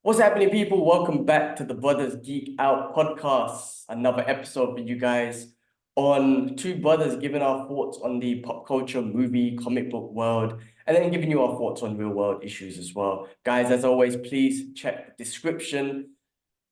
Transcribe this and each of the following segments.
What's happening, people? Welcome back to the Brothers Geek Out podcast. Another episode for you guys on two brothers giving our thoughts on the pop culture, movie, comic book world, and then giving you our thoughts on real world issues as well. Guys, as always, please check the description.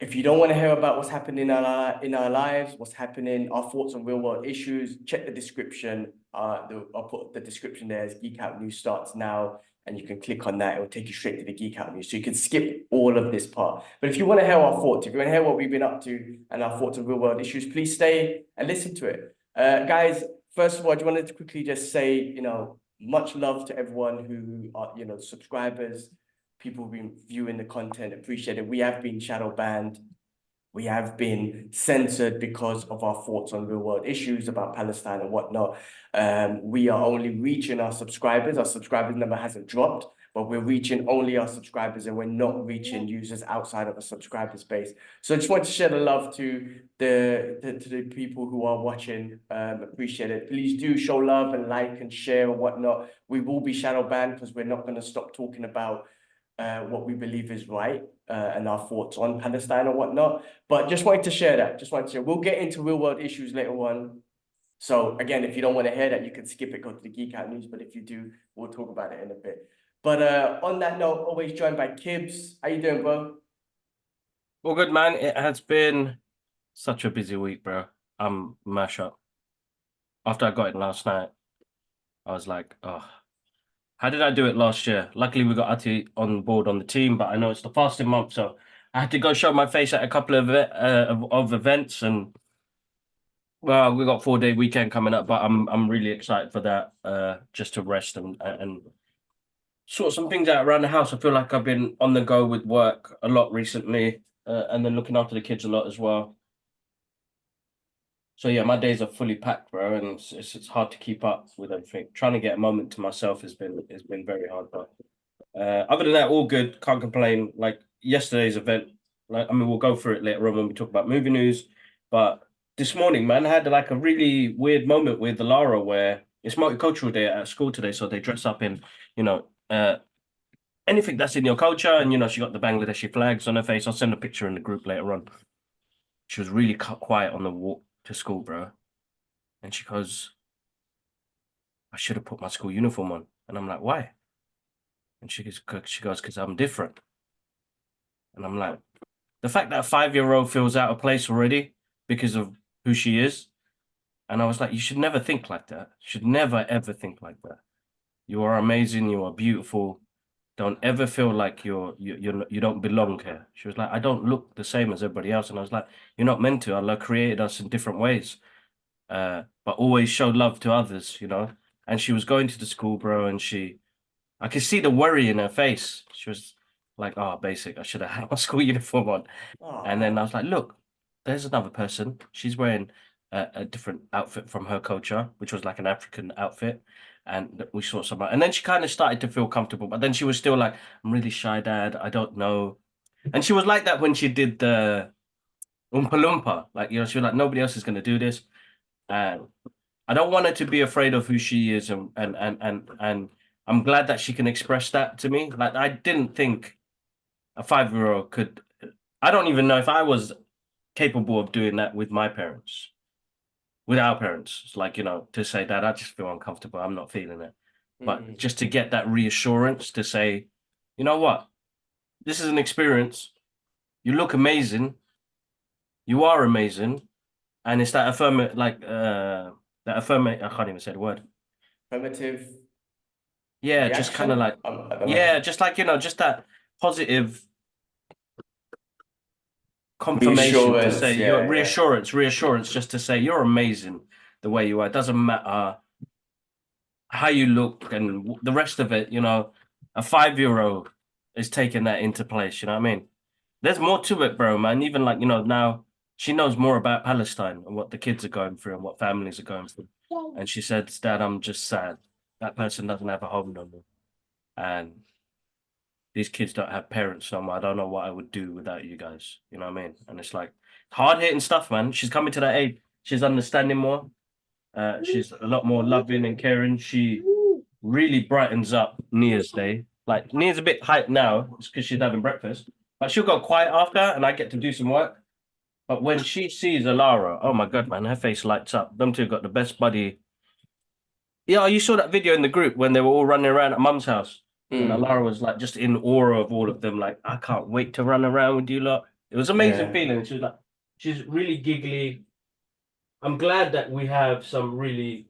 If you don't want to hear about what's happening in our lives, what's happening, our thoughts on real world issues, check the description. I'll put the description there as Geekout News starts now, and you can click on that. It will take you straight to the Geekout News, so you can skip all of this part. But if you want to hear our thoughts, if you want to hear what we've been up to and our thoughts on real world issues, please stay and listen to it. Guys, first of all, I just wanted to quickly just say, much love to everyone who are, subscribers, people who've been viewing the content, appreciate it. We have been shadow banned. We have been censored because of our thoughts on real world issues about Palestine and whatnot. We are only reaching our subscribers. Our subscribers number hasn't dropped, but we're reaching only our subscribers and we're not reaching users outside of a subscriber space. So I just want to share the love to the people who are watching. Appreciate it. Please do show love and like and share and whatnot. We will be shadow banned because we're not going to stop talking about what we believe is right and our thoughts on Palestine or whatnot. But just wanted to share that. Just wanted to share. We'll get into real world issues later on. So again, if you don't want to hear that, you can skip it, go to the Geek Out News. But if you do, we'll talk about it in a bit. But on that note, always joined by Kibbs. How you doing, bro? Well, good, man. It has been such a busy week, bro. I'm mash up. After I got it last night, I was like, oh, how did I do it last year? Luckily, we got Ati on board on the team, but I know it's the fasting month, so I had to go show my face at a couple of events, and well, we got 4-day weekend coming up, but I'm really excited for that. Just to rest and sort some things out around the house. I feel like I've been on the go with work a lot recently, and then looking after the kids a lot as well. So yeah, my days are fully packed, bro, and it's hard to keep up with everything. Trying to get a moment to myself has been very hard, but other than that, all good. Can't complain. Like yesterday's event, like I mean, we'll go through it later on when we talk about movie news. But this morning, man, I had like a really weird moment with Lara where it's multicultural day at school today, so they dress up in, you know, anything that's in your culture, and she got the Bangladeshi flags on her face. I'll send a picture in the group later on. She was really quiet on the walk to school, bro. And she goes, I should have put my school uniform on. And I'm like, why? And she goes, because I'm different. And I'm like, the fact that a 5-year-old feels out of place already because of who she is. And I was like, you should never think like that. You should never, ever think like that. You are amazing. You are beautiful. Don't ever feel like you don't belong here. She was like, I don't look the same as everybody else. And I was like, you're not meant to. Allah created us in different ways. But always show love to others, And she was going to the school, bro, and I could see the worry in her face. She was like, oh, basic, I should have had my school uniform on. And then I was like, look, there's another person. She's wearing a different outfit from her culture, which was like an African outfit. And we saw some, and then she kind of started to feel comfortable, but then she was still like, I'm really shy, Dad. I don't know. And she was like that when she did the Oompa Loompa. Like, she was like, nobody else is going to do this. And I don't want her to be afraid of who she is, and I'm glad that she can express that to me. Like, I didn't think a 5-year-old could. I don't even know if I was capable of doing that with my parents, with our parents. It's like, to say that I just feel uncomfortable. I'm not feeling it. But just to get that reassurance to say, you know what, this is an experience. You look amazing. You are amazing. And it's that affirmative, like, I can't even say the word. Affirmative. Yeah, reaction? just kind of like, yeah, just like, just that positive confirmation to say, reassurance, just to say you're amazing the way you are. It doesn't matter how you look and the rest of it, a 5-year-old is taking that into place, you know what I mean? There's more to it, bro, man. Even like, now she knows more about Palestine and what the kids are going through and what families are going through. And she said, Dad, I'm just sad. That person doesn't have a home no more. And these kids don't have parents no more. I don't know what I would do without you guys. You know what I mean? And it's like hard-hitting stuff, man. She's coming to that age. She's understanding more. She's a lot more loving and caring. She really brightens up Nia's day. Like, Nia's a bit hyped now. It's because she's having breakfast. But she'll go quiet after, and I get to do some work. But when she sees Alara, oh my God, man, her face lights up. Them two got the best buddy. Yeah, you saw that video in the group when they were all running around at Mum's house. And Mm, Alara was like just in awe of all of them. Like, I can't wait to run around with you lot. It was amazing yeah. feeling. She was like, she's really giggly. I'm glad that we have some really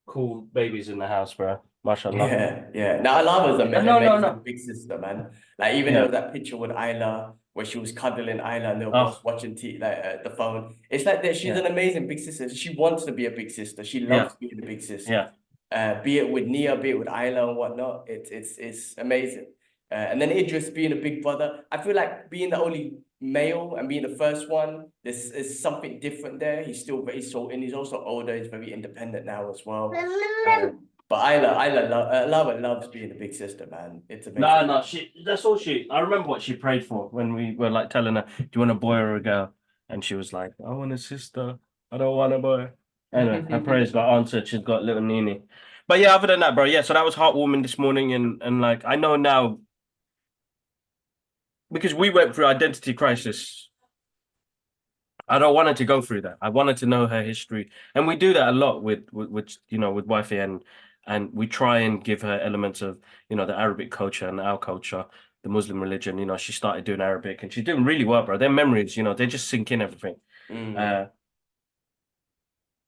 cool babies in the house, bro. MashaAllah. Yeah, yeah. Now Alava's an No, no, amazing no. big sister, man. Like even there Yeah. was that picture with Isla where she was cuddling Isla and they were Oh, both watching the phone. It's like that she's yeah, an amazing big sister. She wants to be a big sister. She yeah, loves being a big sister. yeah. Be it with Nia, be it with Isla and whatnot. It's amazing. And then Idris being a big brother. I feel like being the only male and being the first one, this is something different there. He's still very so, and he's also older. He's very independent now as well. But Lava loves being a big sister, man. It's No, amazing. no, that's all I remember what she prayed for when we were like telling her, do you want a boy or a girl? And she was like, I want a sister. I don't want a boy. Anyway, her prayers got answered. She's got little Nini. But yeah, other than that, bro, yeah, so that was heartwarming this morning. And like, I know now, because we went through identity crisis, I don't want her to go through that. I wanted to know her history. And we do that a lot with with wifey, and we try and give her elements of, the Arabic culture and our culture, the Muslim religion. She started doing Arabic and she's doing really well, bro. Their memories, they just sink in everything. Mm. Uh,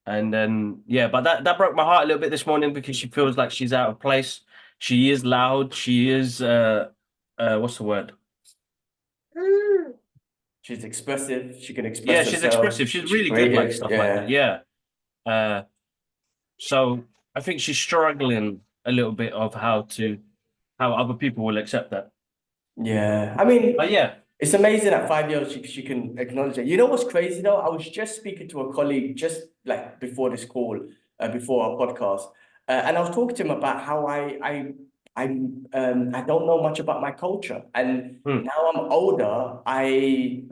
and then yeah, but that broke my heart a little bit this morning because she feels like she's out of place. She is loud. She is what's the word? She's expressive. She can Yeah, express she's herself. expressive. She's She's really good like creative. stuff like that. Yeah. Yeah. Uh, So I think she's struggling a little bit of how other people will accept that. Yeah. I mean, But yeah, it's amazing at 5 years she can acknowledge it. You know what's crazy though? I was just speaking to a colleague just like before this call, before our podcast, and I was talking to him about how I don't know much about my culture, and mm, now I'm older, I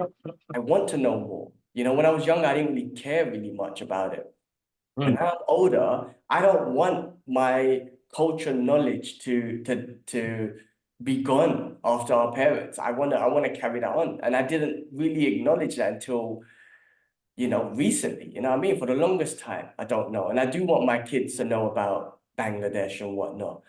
want to know more. When I was younger, I didn't really care really much about it. But mm, now I'm older, I don't want my culture knowledge to be gone after our parents. I wanna carry that on. And I didn't really acknowledge that until, recently. You know what I mean? For the longest time, I don't know. And I do want my kids to know about Bangladesh and whatnot.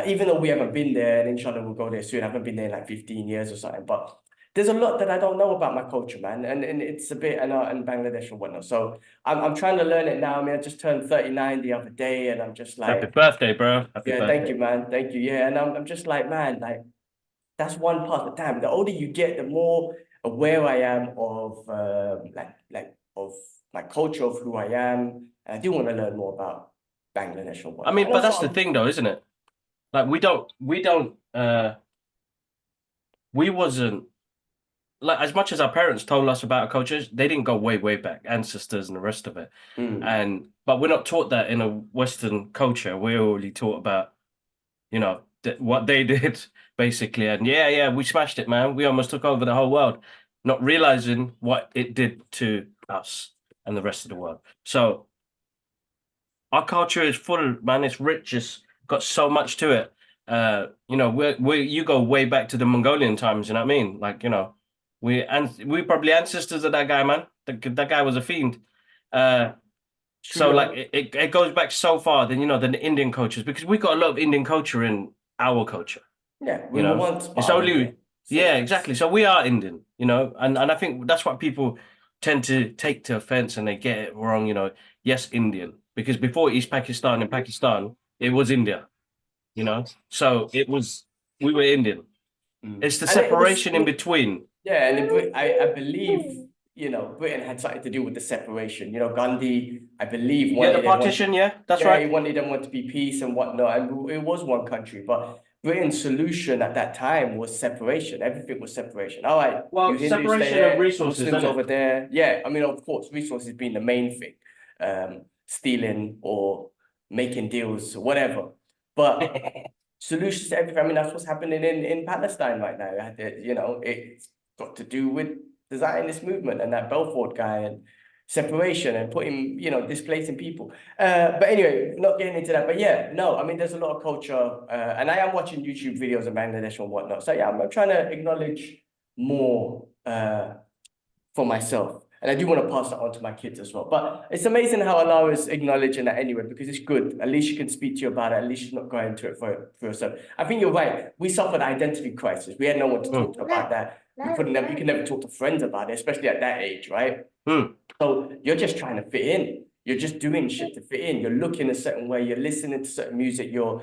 Even though we haven't been there, and inshallah we'll go there soon. I haven't been there in like 15 years or something. But there's a lot that I don't know about my culture, man. And it's a bit and Bangladesh and whatnot. So I'm trying to learn it now. I mean, I just turned 39 the other day, and I'm just happy like, birthday, bro. Happy yeah, thank you, birthday. man. Thank you. Yeah. And I'm just like, man, like that's one part. But damn, the older you get, the more aware I am of of my culture, of who I am. And I do want to learn more about Bangladesh and I whatnot. mean, And but also, that's the thing though, isn't it? Like we wasn't like as much as our parents told us about our cultures, they didn't go way, way back, ancestors and the rest of it. mm, But we're not taught that in a Western culture. We're only taught about what they did basically. And yeah, we smashed it, man. We almost took over the whole world, not realizing what it did to us and the rest of the world. So our culture is full, man. It's rich. It's got so much to it. We you go way back to the Mongolian times. You know what I mean? Like, we probably ancestors of that guy, man. That guy was a fiend. Uh, true so like that. it goes back so far than the Indian cultures because we got a lot of Indian culture in our culture. Yeah, we You were know, once it's part of India. only So yeah, yes. exactly. So we are Indian, and I think that's what people tend to take to offense and they get it wrong. Yes, Indian, because before East Pakistan and Pakistan, it was India. So we were Indian. Mm. It's the And it was separation in between. yeah, and I believe, Britain had something to do with the separation. Gandhi, I believe, Yeah, the wanted everyone, partition. Yeah, that's yeah, right. he wanted everyone to be peace and whatnot. And it was one country, but Britain's solution at that time was separation. Everything was separation. All right, you Well, Hindus stay separation of here, resources, Muslims isn't over it? there. Yeah, I mean, of course, resources being the main thing, stealing or making deals, whatever. But solutions to everything. I mean, that's what's happening in Palestine right now. It's got to do with the Zionist movement and that Belfort guy. And separation and putting, displacing people. But anyway, not getting into that. But yeah, no, I mean, there's a lot of culture, and I am watching YouTube videos of Bangladesh and whatnot. So yeah, I'm trying to acknowledge more for myself. And I do want to pass that on to my kids as well. But it's amazing how Allah is acknowledging that anyway, because it's good. At least you can speak to you about it. At least you're not going into it for yourself. I think you're right. We suffered identity crisis. We had no one to talk to about that. You could never talk to friends about it, especially at that age, right? So you're just trying to fit in. You're just doing shit to fit in. You're looking a certain way. You're listening to certain music. You're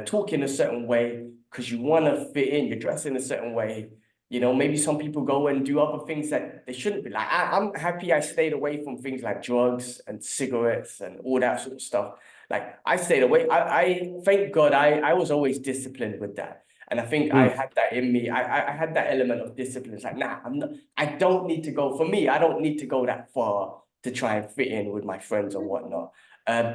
talking a certain way because you want to fit in. You're dressing a certain way. Maybe some people go and do other things that they shouldn't be. Like, I'm happy I stayed away from things like drugs and cigarettes and all that sort of stuff. Like, I stayed away. I thank God I was always disciplined with that. And I think I had that in me. I had that element of discipline. It's like, nah, I don't need to go. For me, I don't need to go that far to try and fit in with my friends and whatnot.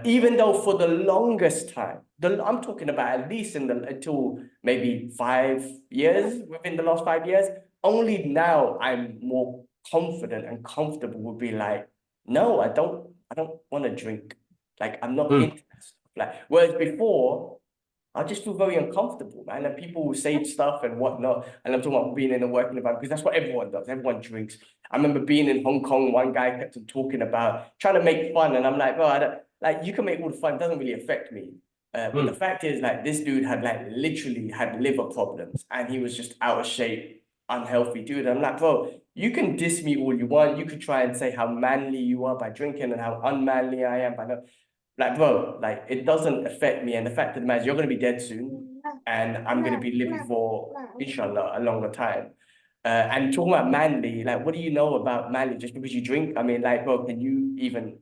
Even though for the longest time, I'm talking about at least until maybe 5 years, within the last 5 years, only now I'm more confident and comfortable with being like, no, I don't want to drink. Like, I'm not into that stuff. Like, whereas before, I just feel very uncomfortable, man. And people will say stuff and whatnot. And I'm talking about being in a working environment because that's what everyone does. Everyone drinks. I remember being in Hong Kong, one guy kept on talking about trying to make fun. And I'm like, bro, like, you can make all the fun, it doesn't really affect me. But the fact is, like, this dude had literally had liver problems and he was just out of shape, unhealthy dude. I'm like, bro, you can diss me all you want. You could try and say how manly you are by drinking and how unmanly I am by not. Like, bro, like, it doesn't affect me. And the fact of the matter is, you're going to be dead soon. And I'm going to be living for, inshallah, a longer time. And talking about manly, like, what do you know about manly just because you drink? I mean, like, bro, can you even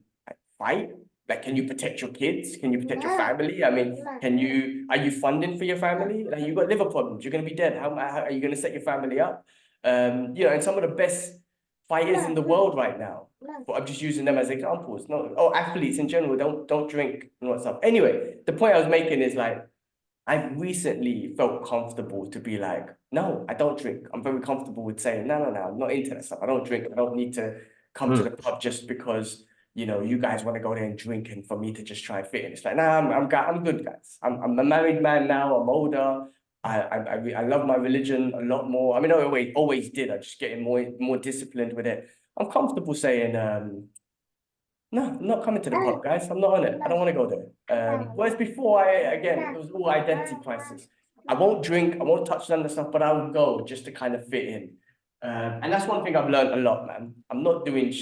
fight? Like, can you protect your kids? Can you protect your family? I mean, are you funding for your family? Like, you've got liver problems. You're going to be dead. How are you going to set your family up? And some of the best fighters in the world right now. But I'm just using them as examples. Athletes in general don't drink and what's up. Anyway, the point I was making is like, I've recently felt comfortable to be like, no, I don't drink. I'm very comfortable with saying, no, I'm not into that stuff. I don't drink. I don't need to come to the pub just because, you guys want to go there and drink and for me to just try and fit in. It's like, nah, I'm good, guys. I'm a married man now. I'm older. I love my religion a lot more. I mean, I always did. I'm just getting more disciplined with it. I'm comfortable saying, no, I'm not coming to the pub, guys. I'm not on it. I don't want to go there. Whereas before, again, it was all identity crisis. I won't drink, I won't touch none of the stuff, but I will go just to kind of fit in. And that's one thing I've learned a lot, man. I'm not doing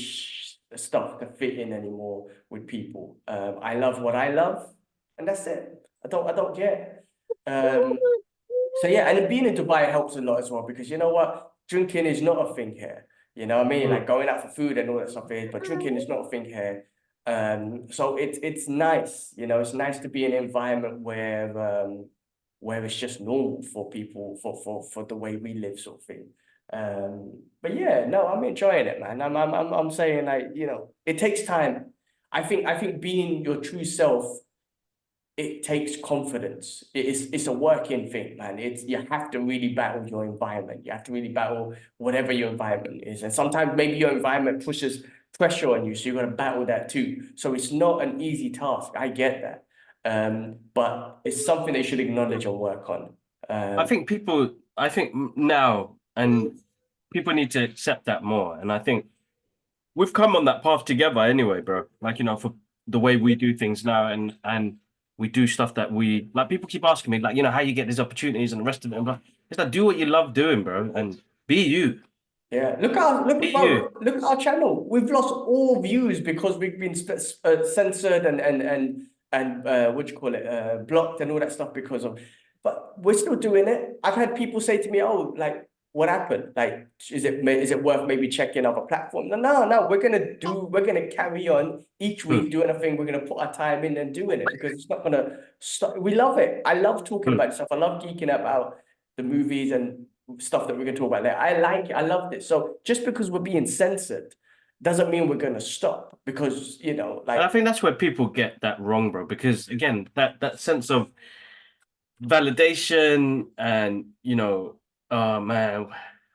stuff to fit in anymore with people. I love what I love, and that's it. I don't care. So yeah, and being in Dubai helps a lot as well because you know what? Drinking is not a thing here. You know what I mean? Like going out for food and all that stuff is, but drinking is not a thing here. So it's nice, it's nice to be in an environment where it's just normal for people for the way we live, sort of thing. But yeah, no, I'm enjoying it, man. I'm saying, like, it takes time. I think being your true self, it takes confidence. It's a working thing, man. You have to really battle your environment. You have to really battle whatever your environment is. And sometimes maybe your environment pushes pressure on you, so you're gonna battle that too. So it's not an easy task. I get that. But it's something they should acknowledge and work on. I think now, and people need to accept that more. And I think we've come on that path together anyway, bro. Like, for the way we do things now and we do stuff that we like. People keep asking me, like, how you get these opportunities and the rest of it. I'm like, it's like, do what you love doing, bro, and be you. Yeah, Be you. look at our channel. We've lost all views because we've been censored and what do you call it, blocked and all that stuff because of. But we're still doing it. I've had people say to me, "Oh, like, what happened? Like, is it worth maybe checking other platforms?" No. We're gonna carry on each week doing a thing. We're gonna put our time in and doing it because it's not gonna stop. We love it. I love talking about stuff. I love geeking about the movies and stuff that we're gonna talk about later. I like it. I love this. So just because we're being censored doesn't mean we're gonna stop because And I think that's where people get that wrong, bro. Because again, that sense of validation and oh man,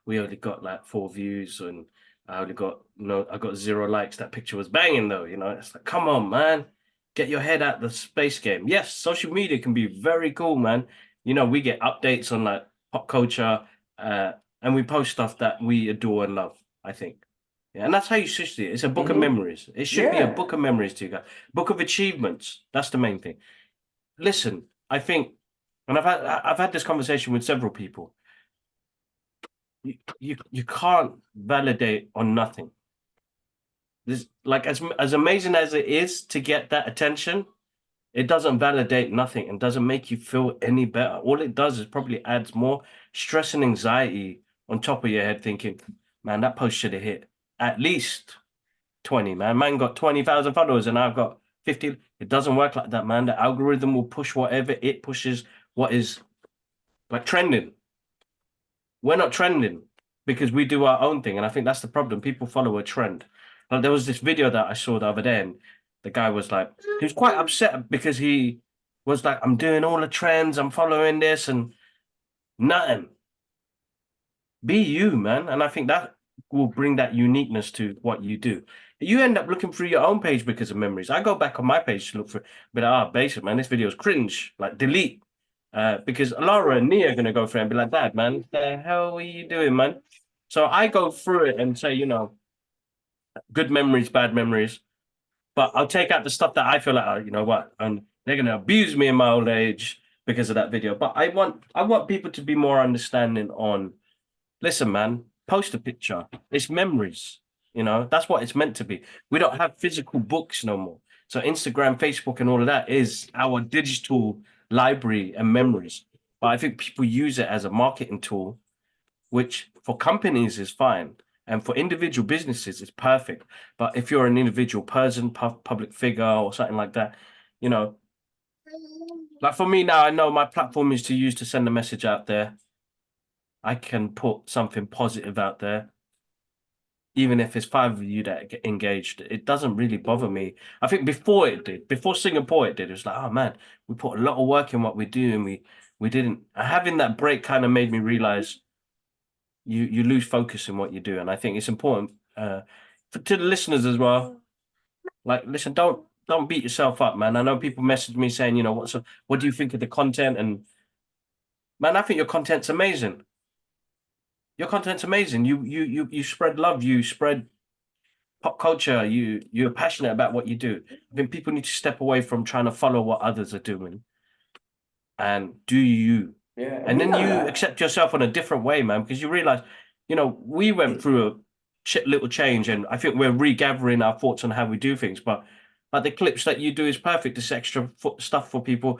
we only got like 4 views and I only got, I got 0 likes. That picture was banging though, It's like, come on, man. Get your head out the space game. Yes, social media can be very cool, man. We get updates on like pop culture, and we post stuff that we adore and love, I think. Yeah, and that's how you should see it. It's a book of Mm-hmm. memories. It should be a Yeah. book of memories to you guys. Book of achievements. That's the main thing. Listen, I think, and I've had this conversation with several people. You can't validate on nothing. This, like, as amazing as it is to get that attention, it doesn't validate nothing and doesn't make you feel any better. All it does is probably adds more stress and anxiety on top of your head, thinking, man, that post should have hit at least 20, man. Man got 20,000 followers and I've got 50. It doesn't work like that, man. The algorithm will push whatever it pushes, what is like trending. We're not trending because we do our own thing. And I think that's the problem. People follow a trend. Like there was this video that I saw the other day, and the guy was like, he was quite upset because he was like, I'm doing all the trends, I'm following this and nothing. Be you, man. And I think that will bring that uniqueness to what you do. You end up looking through your own page because of memories. I go back on my page to look for, but basic, man, this video is cringe. Like delete. Because Laura and Nia are gonna go through it and be like, Dad, man, what the hell are you doing, man? So I go through it and say, good memories, bad memories. But I'll take out the stuff that I feel like, you know what, and they're gonna abuse me in my old age because of that video. But I want people to be more understanding on, listen, man, post a picture. It's memories. That's what it's meant to be. We don't have physical books no more. So Instagram, Facebook, and all of that is our digital library and memories. But I think people use it as a marketing tool, which for companies is fine. And for individual businesses, it's perfect. But if you're an individual person, public figure, or something like that, you know, like for me now, I know my platform is to use to send a message out there. I can put something positive out there, even if it's 5 of you that get engaged. It doesn't really bother me. I think before it did, before Singapore it did. It was like, oh man, we put a lot of work in what we do, and we didn't. Having that break kind of made me realize you lose focus in what you do, and I think it's important to the listeners as well. Like, listen, don't beat yourself up, man. I know people message me saying, what do you think of the content? And man, I think your content's amazing. Your content's amazing. You spread love. You spread pop culture. You're passionate about what you do. I think people need to step away from trying to follow what others are doing and do you. Yeah. And We then done you that. accept yourself in a different way, man, because you realize, we went through a little change, and I think we're regathering our thoughts on how we do things. But like the clips that you do is perfect. It's extra stuff for people.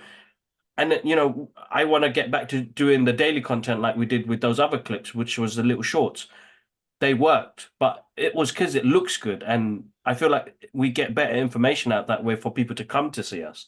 And then, I want to get back to doing the daily content like we did with those other clips, which was the little shorts. They worked, but it was because it looks good. And I feel like we get better information out that way for people to come to see us.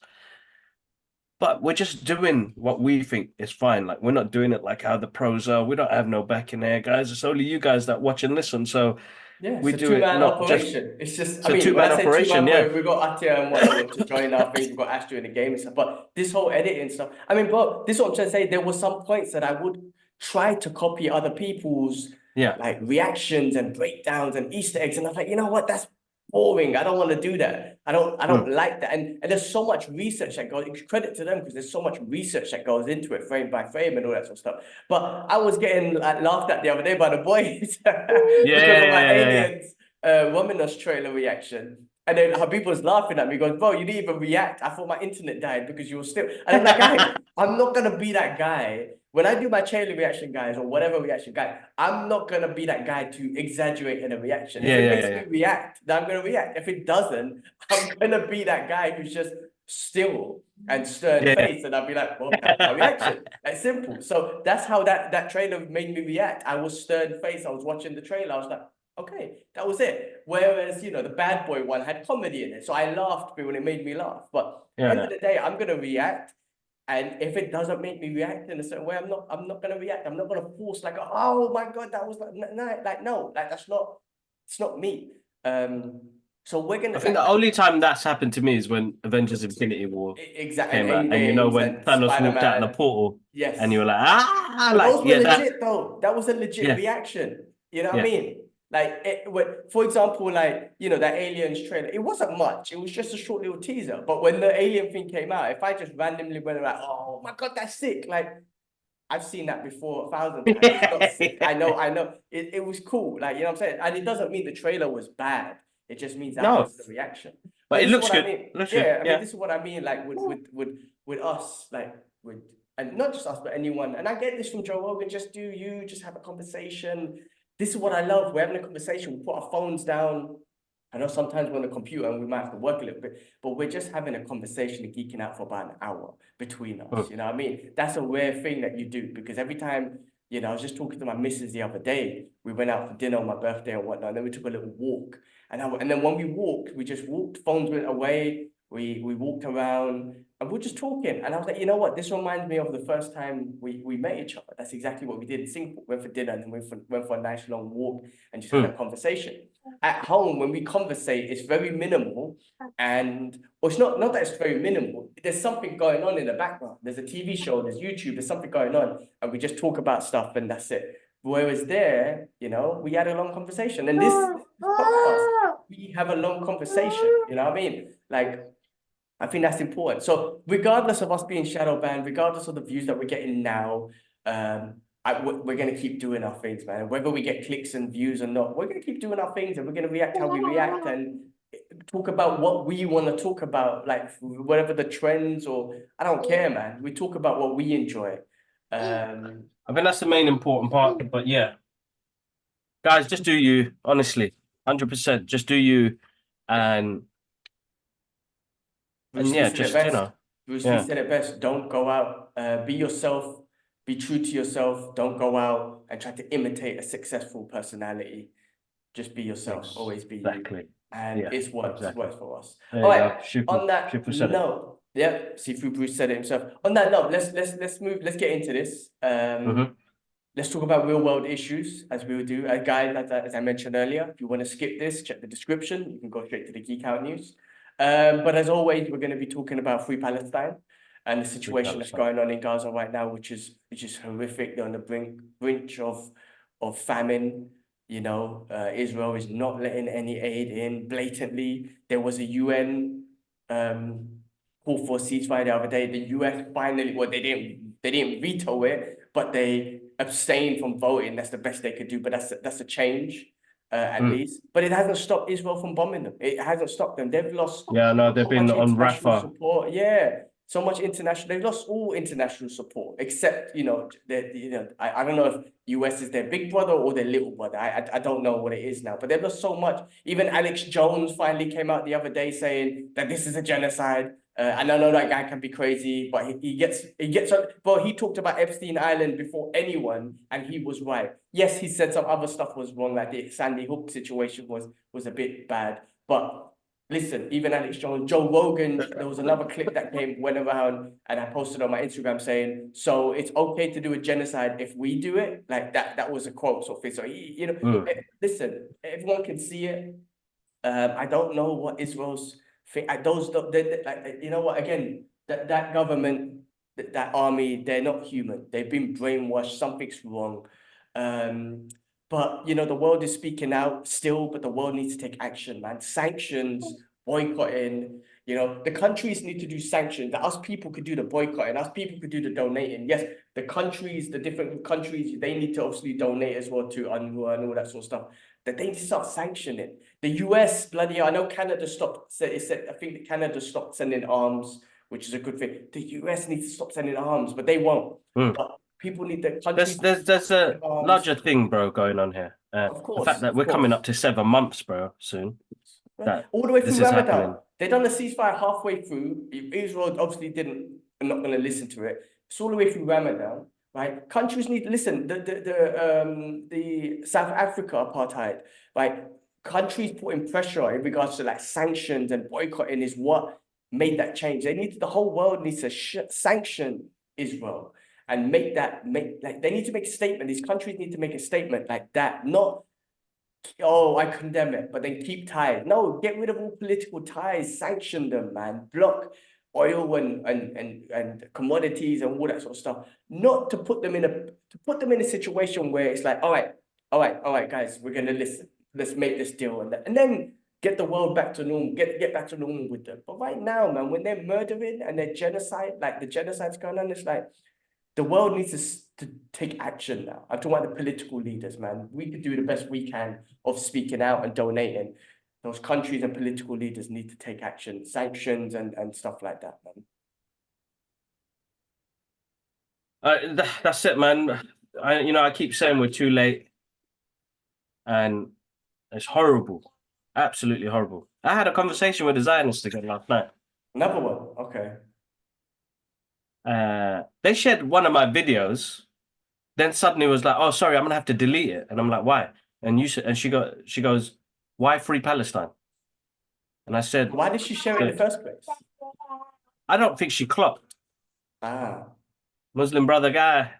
But we're just doing what we think is fine. Like we're not doing it like how the pros are. We don't have no back in there, guys. It's only you guys that watch and listen. So Yeah, we it's a do it two-man not just, operation. It's just, it's I a mean, when two-man I say operation, two-man, yeah. we got Atia and whatnot to join our things. We've got Astro in the game and stuff. But this whole editing stuff, I mean, but this is what I'm trying to say. There were some points that I would try to copy other people's Yeah. like reactions and breakdowns and Easter eggs, and I was like, you know what, that's boring. I don't want to do that. I don't like that. And there's so much research that goes, credit to them because there's so much research that goes into it, frame by frame and all that sort of stuff. But I was getting like, laughed at the other day by the boys Yeah, because of my yeah. aliens Womanus trailer reaction. And then Habib was laughing at me, goes, bro, you didn't even react. I thought my internet died because you were still. And I'm like, guys, I'm not gonna be that guy. When I do my trailer reaction, guys, or whatever reaction guy, I'm not gonna be that guy to exaggerate in a reaction. If Yeah, it yeah, makes yeah, me yeah. react, then I'm gonna react. If it doesn't, I'm gonna be that guy who's just still and stern Yeah. face, and I'll be like, well, that's my reaction. That's simple. So that's how that trailer made me react. I was stern face. I was watching the trailer. I was like, okay, that was it. Whereas, the bad boy one had comedy in it. So I laughed when it made me laugh. But at the end of the day, I'm gonna react. And if it doesn't make me react in a certain way, I'm not gonna react. I'm not gonna force like, oh my God, that was no, that's not, it's not me. So we're gonna I think the only time that's happened to me is when Avengers Infinity War exactly, came out. end And games when and Thanos walked out of the Spider-Man. portal and you Yes. were like, But like, those were yeah, that, legit though. That was a legit yeah, reaction. You know what I yeah. mean? For example, like, you know, that Aliens trailer, it wasn't much. It was just a short little teaser. But when the Alien thing came out, if I just randomly went like, oh my God, that's sick. Like, I've seen that before 1,000 times. It's not sick. I know. It was cool. Like, you know what I'm saying? And it doesn't mean the trailer was bad. It just means that No, was the reaction. but it this is looks what I good. mean. Looks Yeah, good. I mean, Yeah. this is what I mean, like with us, like with, and not just us, but anyone. And I get this from Joe Rogan, just have a conversation. This is what I love. We're having a conversation. We put our phones down. I know sometimes we're on the computer and we might have to work a little bit, but we're just having a conversation and geeking out for about an hour between us. You know what I mean? That's a rare thing that you do, because every time, you know, I was just talking to my missus the other day. We went out for dinner on my birthday and whatnot, and then we took a little walk. And then when we walked, we just walked, phones went away. We walked around and we're just talking. And I was like, you know what? This reminds me of the first time we met each other. That's exactly what we did in Singapore. Went for dinner and then went for a nice long walk and just had a conversation. At home, when we conversate, it's very minimal. And well, it's not that it's very minimal. There's something going on in the background. There's a TV show, there's YouTube, there's something going on. And we just talk about stuff and that's it. Whereas there, you know, we had a long conversation. And this podcast, we have a long conversation. You know what I mean? Like, I think that's important. So regardless of us being shadow banned, regardless of the views that we're getting now, we're going to keep doing our things, man. Whether we get clicks and views or not, we're going to keep doing our things, and we're going to react how we react and talk about what we want to talk about, like whatever the trends, or I don't care, man. We talk about what we enjoy. I think that's the main important part. But yeah, guys, just do you, honestly, 100%. Just do you, and yeah, just you know. Bruce Lee said it best. Don't go out. Be yourself. Be true to yourself. Don't go out and try to imitate a successful personality. Just be yourself. Always be you. And it's works. It works for us. All right. On that note, yeah. See, through Bruce said it himself. On that note, let's move. Let's get into this. Let's talk about real world issues, as we will do. Guys, as I mentioned earlier, if you want to skip this, check the description. You can go straight to the Geekout news. But as always, we're going to be talking about Free Palestine and the situation that's going on in Gaza right now, which is horrific. They're on the brink of famine. You know, Israel is not letting any aid in blatantly. There was a UN call for a ceasefire the other day. The US finally, well, they didn't veto it, but they abstained from voting. That's the best they could do. But that's a change. At least, but it hasn't stopped Israel from bombing them. It hasn't stopped them. They've lost. Yeah, no, they've been on Rafah support. Yeah, so much international. They've lost all international support except, you know, I don't know if US is their big brother or their little brother. I don't know what it is now, but they've lost so much. Even Alex Jones finally came out the other day saying that this is a genocide. And I know that guy can be crazy, but he gets. But he talked about Epstein Island before anyone, and he was right. Yes, he said some other stuff was wrong, like the Sandy Hook situation was a bit bad. But listen, even Alex Jones, Joe Rogan, there was another clip that went around, and I posted on my Instagram saying, "So it's okay to do a genocide if we do it." Like that. That was a quote sort of thing. So you know, listen, everyone can see it. I don't know what Israel's. You know what? Again, that government, that army, they're not human. They've been brainwashed. Something's wrong. But you know, the world is speaking out still, but the world needs to take action, man. Sanctions, boycotting. You know, the countries need to do sanctions. Us people could do the boycotting. Us people could do the donating. Yes, the countries, the different countries, they need to obviously donate as well to UNRWA and all that sort of stuff. That they need to start sanctioning. The US, bloody hell, I know Canada stopped. I think that Canada stopped sending arms, which is a good thing. The US needs to stop sending arms, but they won't. But people need the countries. There's a larger thing, bro, going on here. Of course, the fact that we're coming up to 7 months, bro, soon. That all the way through Ramadan. Happening. They done the ceasefire halfway through. Israel obviously didn't. I'm not going to listen to it. It's all the way through Ramadan, right? Countries need to listen. The South Africa apartheid, right? Countries putting pressure in regards to like sanctions and boycotting is what made that change. The whole world needs to sanction Israel and they need to make a statement. These countries need to make a statement like that, not, oh, I condemn it, but then keep ties. No, get rid of all political ties, sanction them, man. Block oil and commodities and all that sort of stuff. Not to put them in a situation where it's like, all right, guys, we're gonna listen. let's make this deal and then get the world back to normal, get back to normal with them. But right now, man, when they're murdering and they're genocide, like the genocide's going on, it's like the world needs to take action now. I'm talking about the political leaders, man. We could do the best we can of speaking out and donating. Those countries and political leaders need to take action, sanctions and stuff like that, man. That's it, man. I keep saying we're too late, and it's horrible, absolutely horrible. I had a conversation with a Zionist again last night. Another one, okay. They shared one of my videos, then suddenly was like, "Oh, sorry, I'm gonna have to delete it," and I'm like, "Why?" And she goes, "Why free Palestine?" And I said, why did she share it in the first place? I don't think she clocked. Muslim brother guy,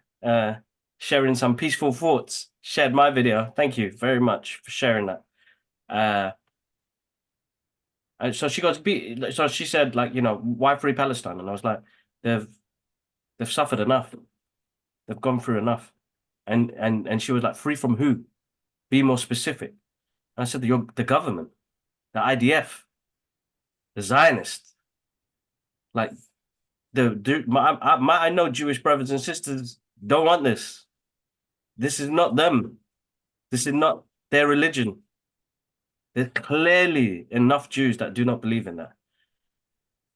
sharing some peaceful thoughts, shared my video. Thank you very much for sharing that. And so she goes, so she said, like, why free Palestine? And I was like, they've suffered enough. They've gone through enough. And she was like, free from who? Be more specific. And I said, the government, the IDF, the Zionists. Like, I know Jewish brothers and sisters don't want this. This is not them. This is not their religion. There's clearly enough Jews that do not believe in that.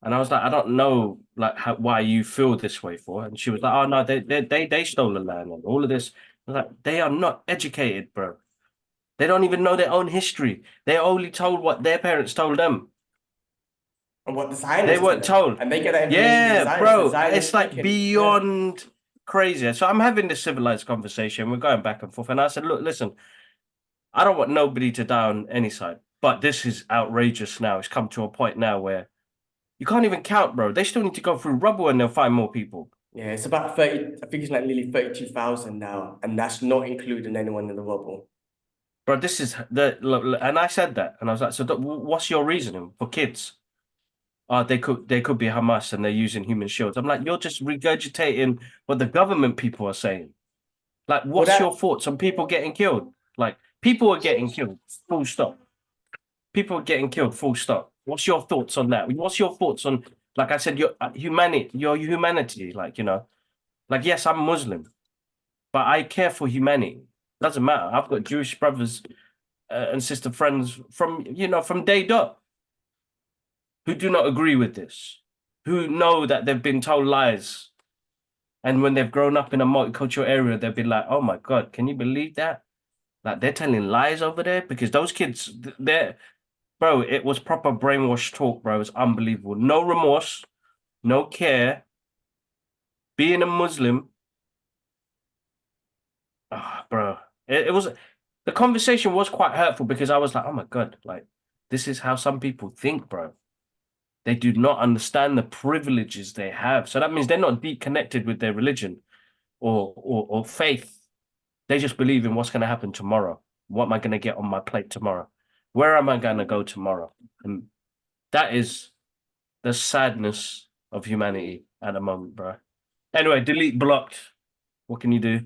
And I was like, I don't know, like, why you feel this way for. And she was like, oh no, they stole the land and all of this. I was like, they are not educated, bro. They don't even know their own history. They're only told what their parents told them. And what the Zionists they weren't told. And they get that yeah, bro. It's like beyond crazy. So I'm having this civilized conversation. We're going back and forth. And I said, look, listen, I don't want nobody to die on any side. But this is outrageous now. It's come to a point now where you can't even count, bro. They still need to go through rubble and they'll find more people. Yeah, it's about 30, I think it's like nearly 32,000 now. And that's not including anyone in the rubble. Bro, this is and I said that. And I was like, so what's your reasoning for kids? They could be Hamas and they're using human shields. I'm like, you're just regurgitating what the government people are saying. Like, what's your thoughts on people getting killed? Like, people are getting killed, full stop. People are getting killed, full stop. What's your thoughts on that? What's your thoughts on, like I said, your humanity? Like, like, yes, I'm Muslim, but I care for humanity. Doesn't matter. I've got Jewish brothers and sister friends from day dot who do not agree with this, who know that they've been told lies. And when they've grown up in a multicultural area, they'll be like, oh my God, can you believe that? Like, they're telling lies over there? Because those kids, bro, it was proper brainwash talk, bro. It was unbelievable. No remorse, no care. Being a Muslim, bro, it was, the conversation was quite hurtful because I was like, oh my God, like, this is how some people think, bro. They do not understand the privileges they have. So that means they're not deep connected with their religion or faith. They just believe in what's going to happen tomorrow. What am I going to get on my plate tomorrow? Where am I going to go tomorrow? And that is the sadness of humanity at the moment, bro. Anyway, delete blocked. What can you do?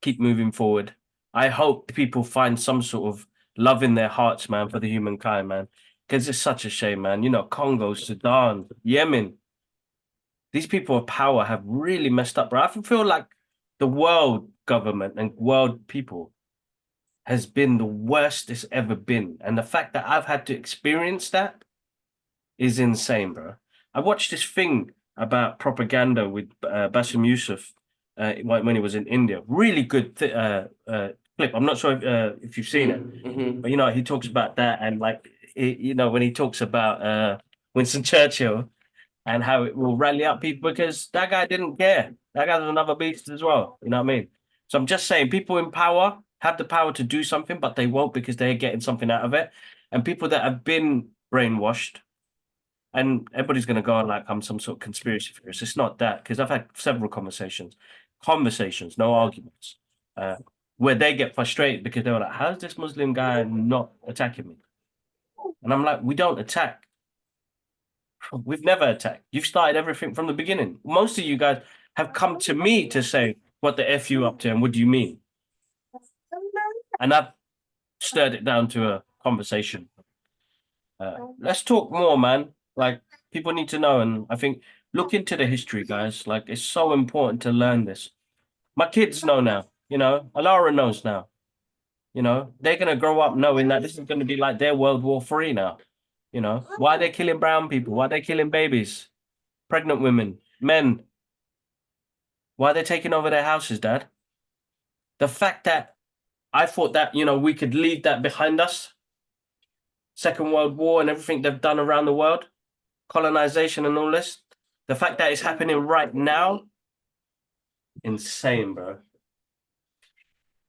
Keep moving forward. I hope people find some sort of love in their hearts, man, for the humankind, man. Because it's such a shame, man. Congo, Sudan, Yemen. These people of power have really messed up, bro. I feel like the world government and world people has been the worst it's ever been. And the fact that I've had to experience that is insane, bro. I watched this thing about propaganda with Bassem Youssef when he was in India. Really good clip. I'm not sure if you've seen it, but he talks about that and like when he talks about Winston Churchill and how it will rally up people because that guy didn't care. That guy's another beast as well. You know what I mean? So I'm just saying, people in power have the power to do something, but they won't because they're getting something out of it. And people that have been brainwashed, and everybody's going to go on like I'm some sort of conspiracy theorist. It's not that, because I've had several conversations, no arguments, where they get frustrated because they're like, how's this Muslim guy not attacking me? And I'm like, we don't attack. We've never attacked. You've started everything from the beginning. Most of you guys have come to me to say, what the F you up to and what do you mean? And stirred it down to a conversation. Let's talk more, man. Like people need to know, and I think look into the history, guys. Like it's so important to learn this. My kids know now. Alara knows now. They're gonna grow up knowing that this is gonna be like their World War III now. Why are they killing brown people? Why are they killing babies, pregnant women, men? Why are they taking over their houses, Dad? The fact that I thought that we could leave that behind us. Second World War and everything they've done around the world, colonization and all this. The fact that it's happening right now, insane, bro.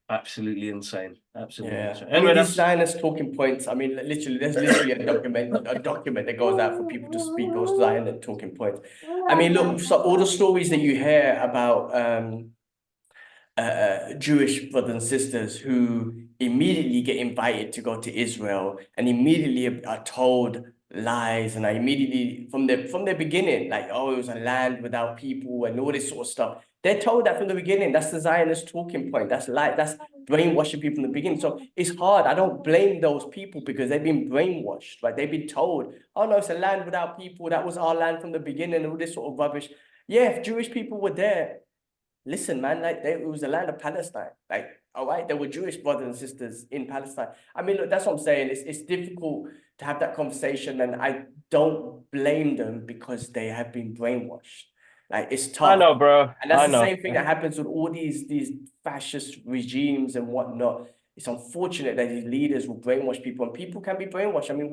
Absolutely insane. Absolutely insane. I mean, Anyway, these Zionist talking points. I mean, literally, there's literally a document that goes out for people to speak those Zionist talking points. I mean, look, so all the stories that you hear about Jewish brothers and sisters who immediately get invited to go to Israel and immediately are told lies, and I immediately from the beginning, like, oh, it was a land without people and all this sort of stuff. They're told that from the beginning. That's the Zionist talking point. That's brainwashing people in the beginning. So it's hard. I don't blame those people because they've been brainwashed. Like they've been told, oh no, it's a land without people. That was our land from the beginning, and all this sort of rubbish. Yeah, if Jewish people were there, listen, man, like it was the land of Palestine. Like, all right, there were Jewish brothers and sisters in Palestine. I mean, look, that's what I'm saying. It's difficult to have that conversation, and I don't blame them because they have been brainwashed. Like, it's tough. I know, bro. And that's I the know. same thing that happens with all these fascist regimes and whatnot. It's unfortunate that these leaders will brainwash people, and people can be brainwashed. I mean,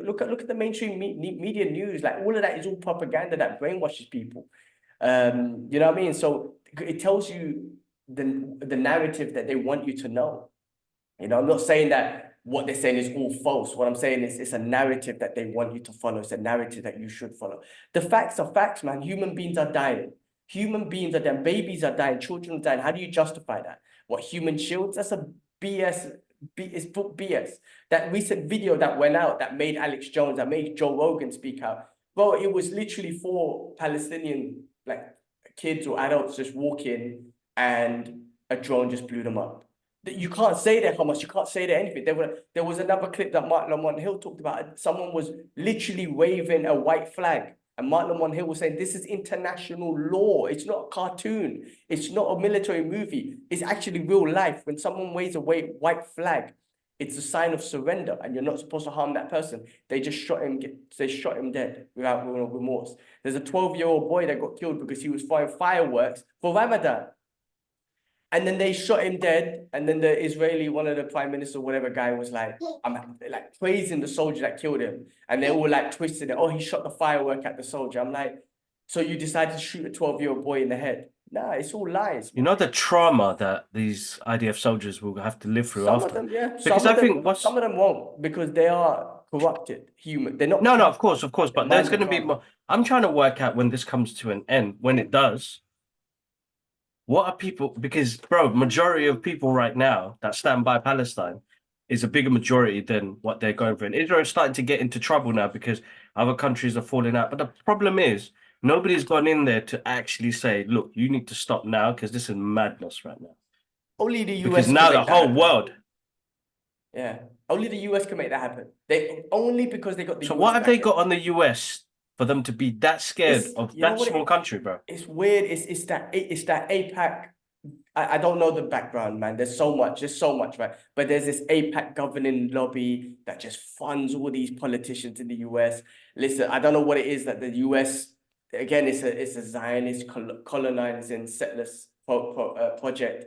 look at the mainstream media news. Like all of that is all propaganda that brainwashes people. You know what I mean? So it tells you the narrative that they want you to know. I'm not saying that what they're saying is all false. What I'm saying is it's a narrative that they want you to follow. It's a narrative that you should follow. The facts are facts, man. Human beings are dying. Human beings are dying. Babies are dying. Children are dying. How do you justify that? What, human shields? That's a BS. It's BS. That recent video that went out that made Alex Jones, that made Joe Rogan speak out. Bro, it was literally 4 Palestinian like kids or adults just walking and a drone just blew them up. You can't say that, Hamas. You can't say that anything. There was another clip that Marley One Hill talked about. Someone was literally waving a white flag, and Marley One Hill was saying, "This is international law. It's not a cartoon. It's not a military movie. It's actually real life. When someone waves a white flag, it's a sign of surrender, and you're not supposed to harm that person." They just shot him. They shot him dead without remorse. There's a 12-year-old boy that got killed because he was firing fireworks for Ramadan. And then they shot him dead. And then the Israeli, one of the prime minister, whatever guy was like, I'm like praising the soldier that killed him. And they all like twisted it. Oh, he shot the firework at the soldier. I'm like, so you decided to shoot a 12-year-old boy in the head? Nah, it's all lies. You know the trauma that these IDF soldiers will have to live through Some after. of them, yeah. Because I think some of them won't because they are corrupted human. They're not. No, of course, but there's going to be more. more. I'm trying to work out when this comes to an end. When it does, what are people? Because, bro, majority of people right now that stand by Palestine is a bigger majority than what they're going for. And Israel is starting to get into trouble now because other countries are falling out. But the problem is nobody's gone in there to actually say, look, you need to stop now because this is madness right now. Only the US. Because now the whole world. Yeah, only the US can make that happen. They only because they got the. So US what have they backing. got on the US for them to be that scared of that small country, bro? It's weird. It's that APAC. I don't know the background, man. There's so much, right? But there's this APAC governing lobby that just funds all these politicians in the US. Listen, I don't know what it is that the US, again, it's a Zionist colonizing settlers project.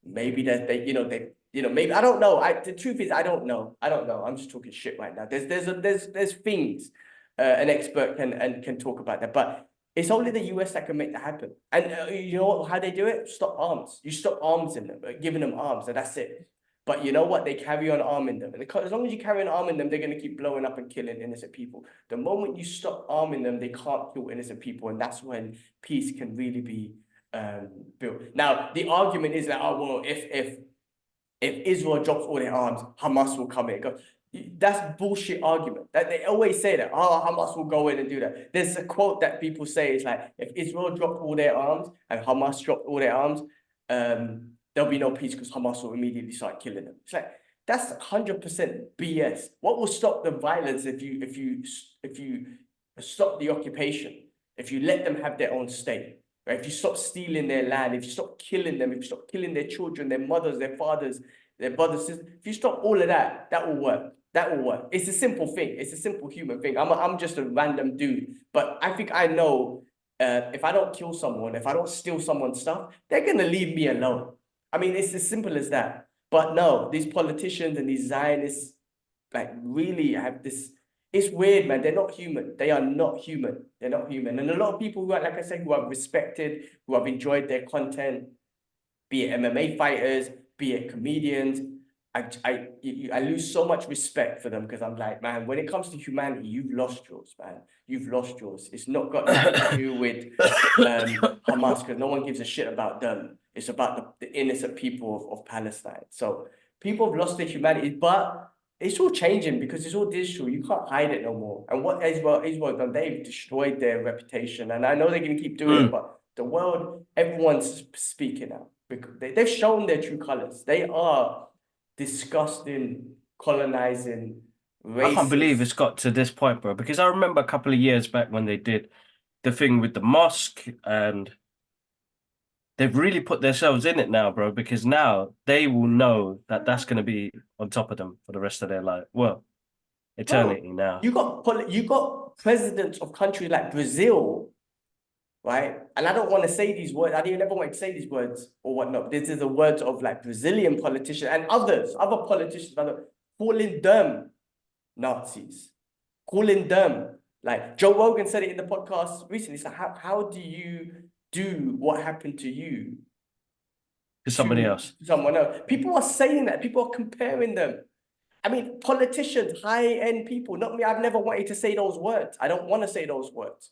Maybe that maybe I don't know. The truth is I don't know. I'm just talking shit right now. There's things an expert can talk about that, but it's only the US that can make that happen. And you know how they do it? Stop arms. You stop arms in them, giving them arms, and that's it. But you know what? They carry on arming them. And as long as you carry on arming them, they're going to keep blowing up and killing innocent people. The moment you stop arming them, they can't kill innocent people. And that's when peace can really be built. Now, the argument is that, oh, well, if Israel drops all their arms, Hamas will come in. That's bullshit argument. That they always say that, oh, Hamas will go in and do that. There's a quote that people say is like, if Israel dropped all their arms and Hamas dropped all their arms, there'll be no peace because Hamas will immediately start killing them. It's like, That's 100% BS. What will stop the violence if you stop the occupation, if you let them have their own state, right? If you stop stealing their land, if you stop killing them, if you stop killing their children, their mothers, their fathers, their brothers, sisters, if you stop all of that, that will work. That will work. It's a simple thing. It's a simple human thing. I'm just a random dude, but I think I know if I don't kill someone, if I don't steal someone's stuff, they're gonna leave me alone. I mean, it's as simple as that. But no, these politicians and these Zionists, like, really have this. It's weird, man. They're not human. They are not human. They're not human. And a lot of people who are, like I said, who I've respected, who have enjoyed their content, be it MMA fighters, be it comedians, I lose so much respect for them because I'm like, man, when it comes to humanity, you've lost yours, man. You've lost yours. It's not got nothing to do with Hamas, because no one gives a shit about them. It's about the innocent people of Palestine. So people have lost their humanity, but it's all changing because it's all digital. You can't hide it no more. And what Israel done, they've destroyed their reputation. And I know they're going to keep doing it, but the world, everyone's speaking out because they've shown their true colors. They are disgusting, colonizing, racist. I can't believe it's got to this point, bro, because I remember a couple of years back when they did the thing with the mosque, and they've really put themselves in it now, bro, because now they will know that that's going to be on top of them for the rest of their life. Well, eternity now. You got presidents of countries like Brazil, right? And I don't want to say these words. I didn't ever want to say these words or whatnot. This is the words of like Brazilian politicians and other politicians, calling them Nazis, calling them, like Joe Rogan said it in the podcast recently. So how do you do what happened to you to somebody else? Someone else. People are saying that. People are comparing them. I mean, politicians, high-end people, not me. I've never wanted to say those words. I don't want to say those words.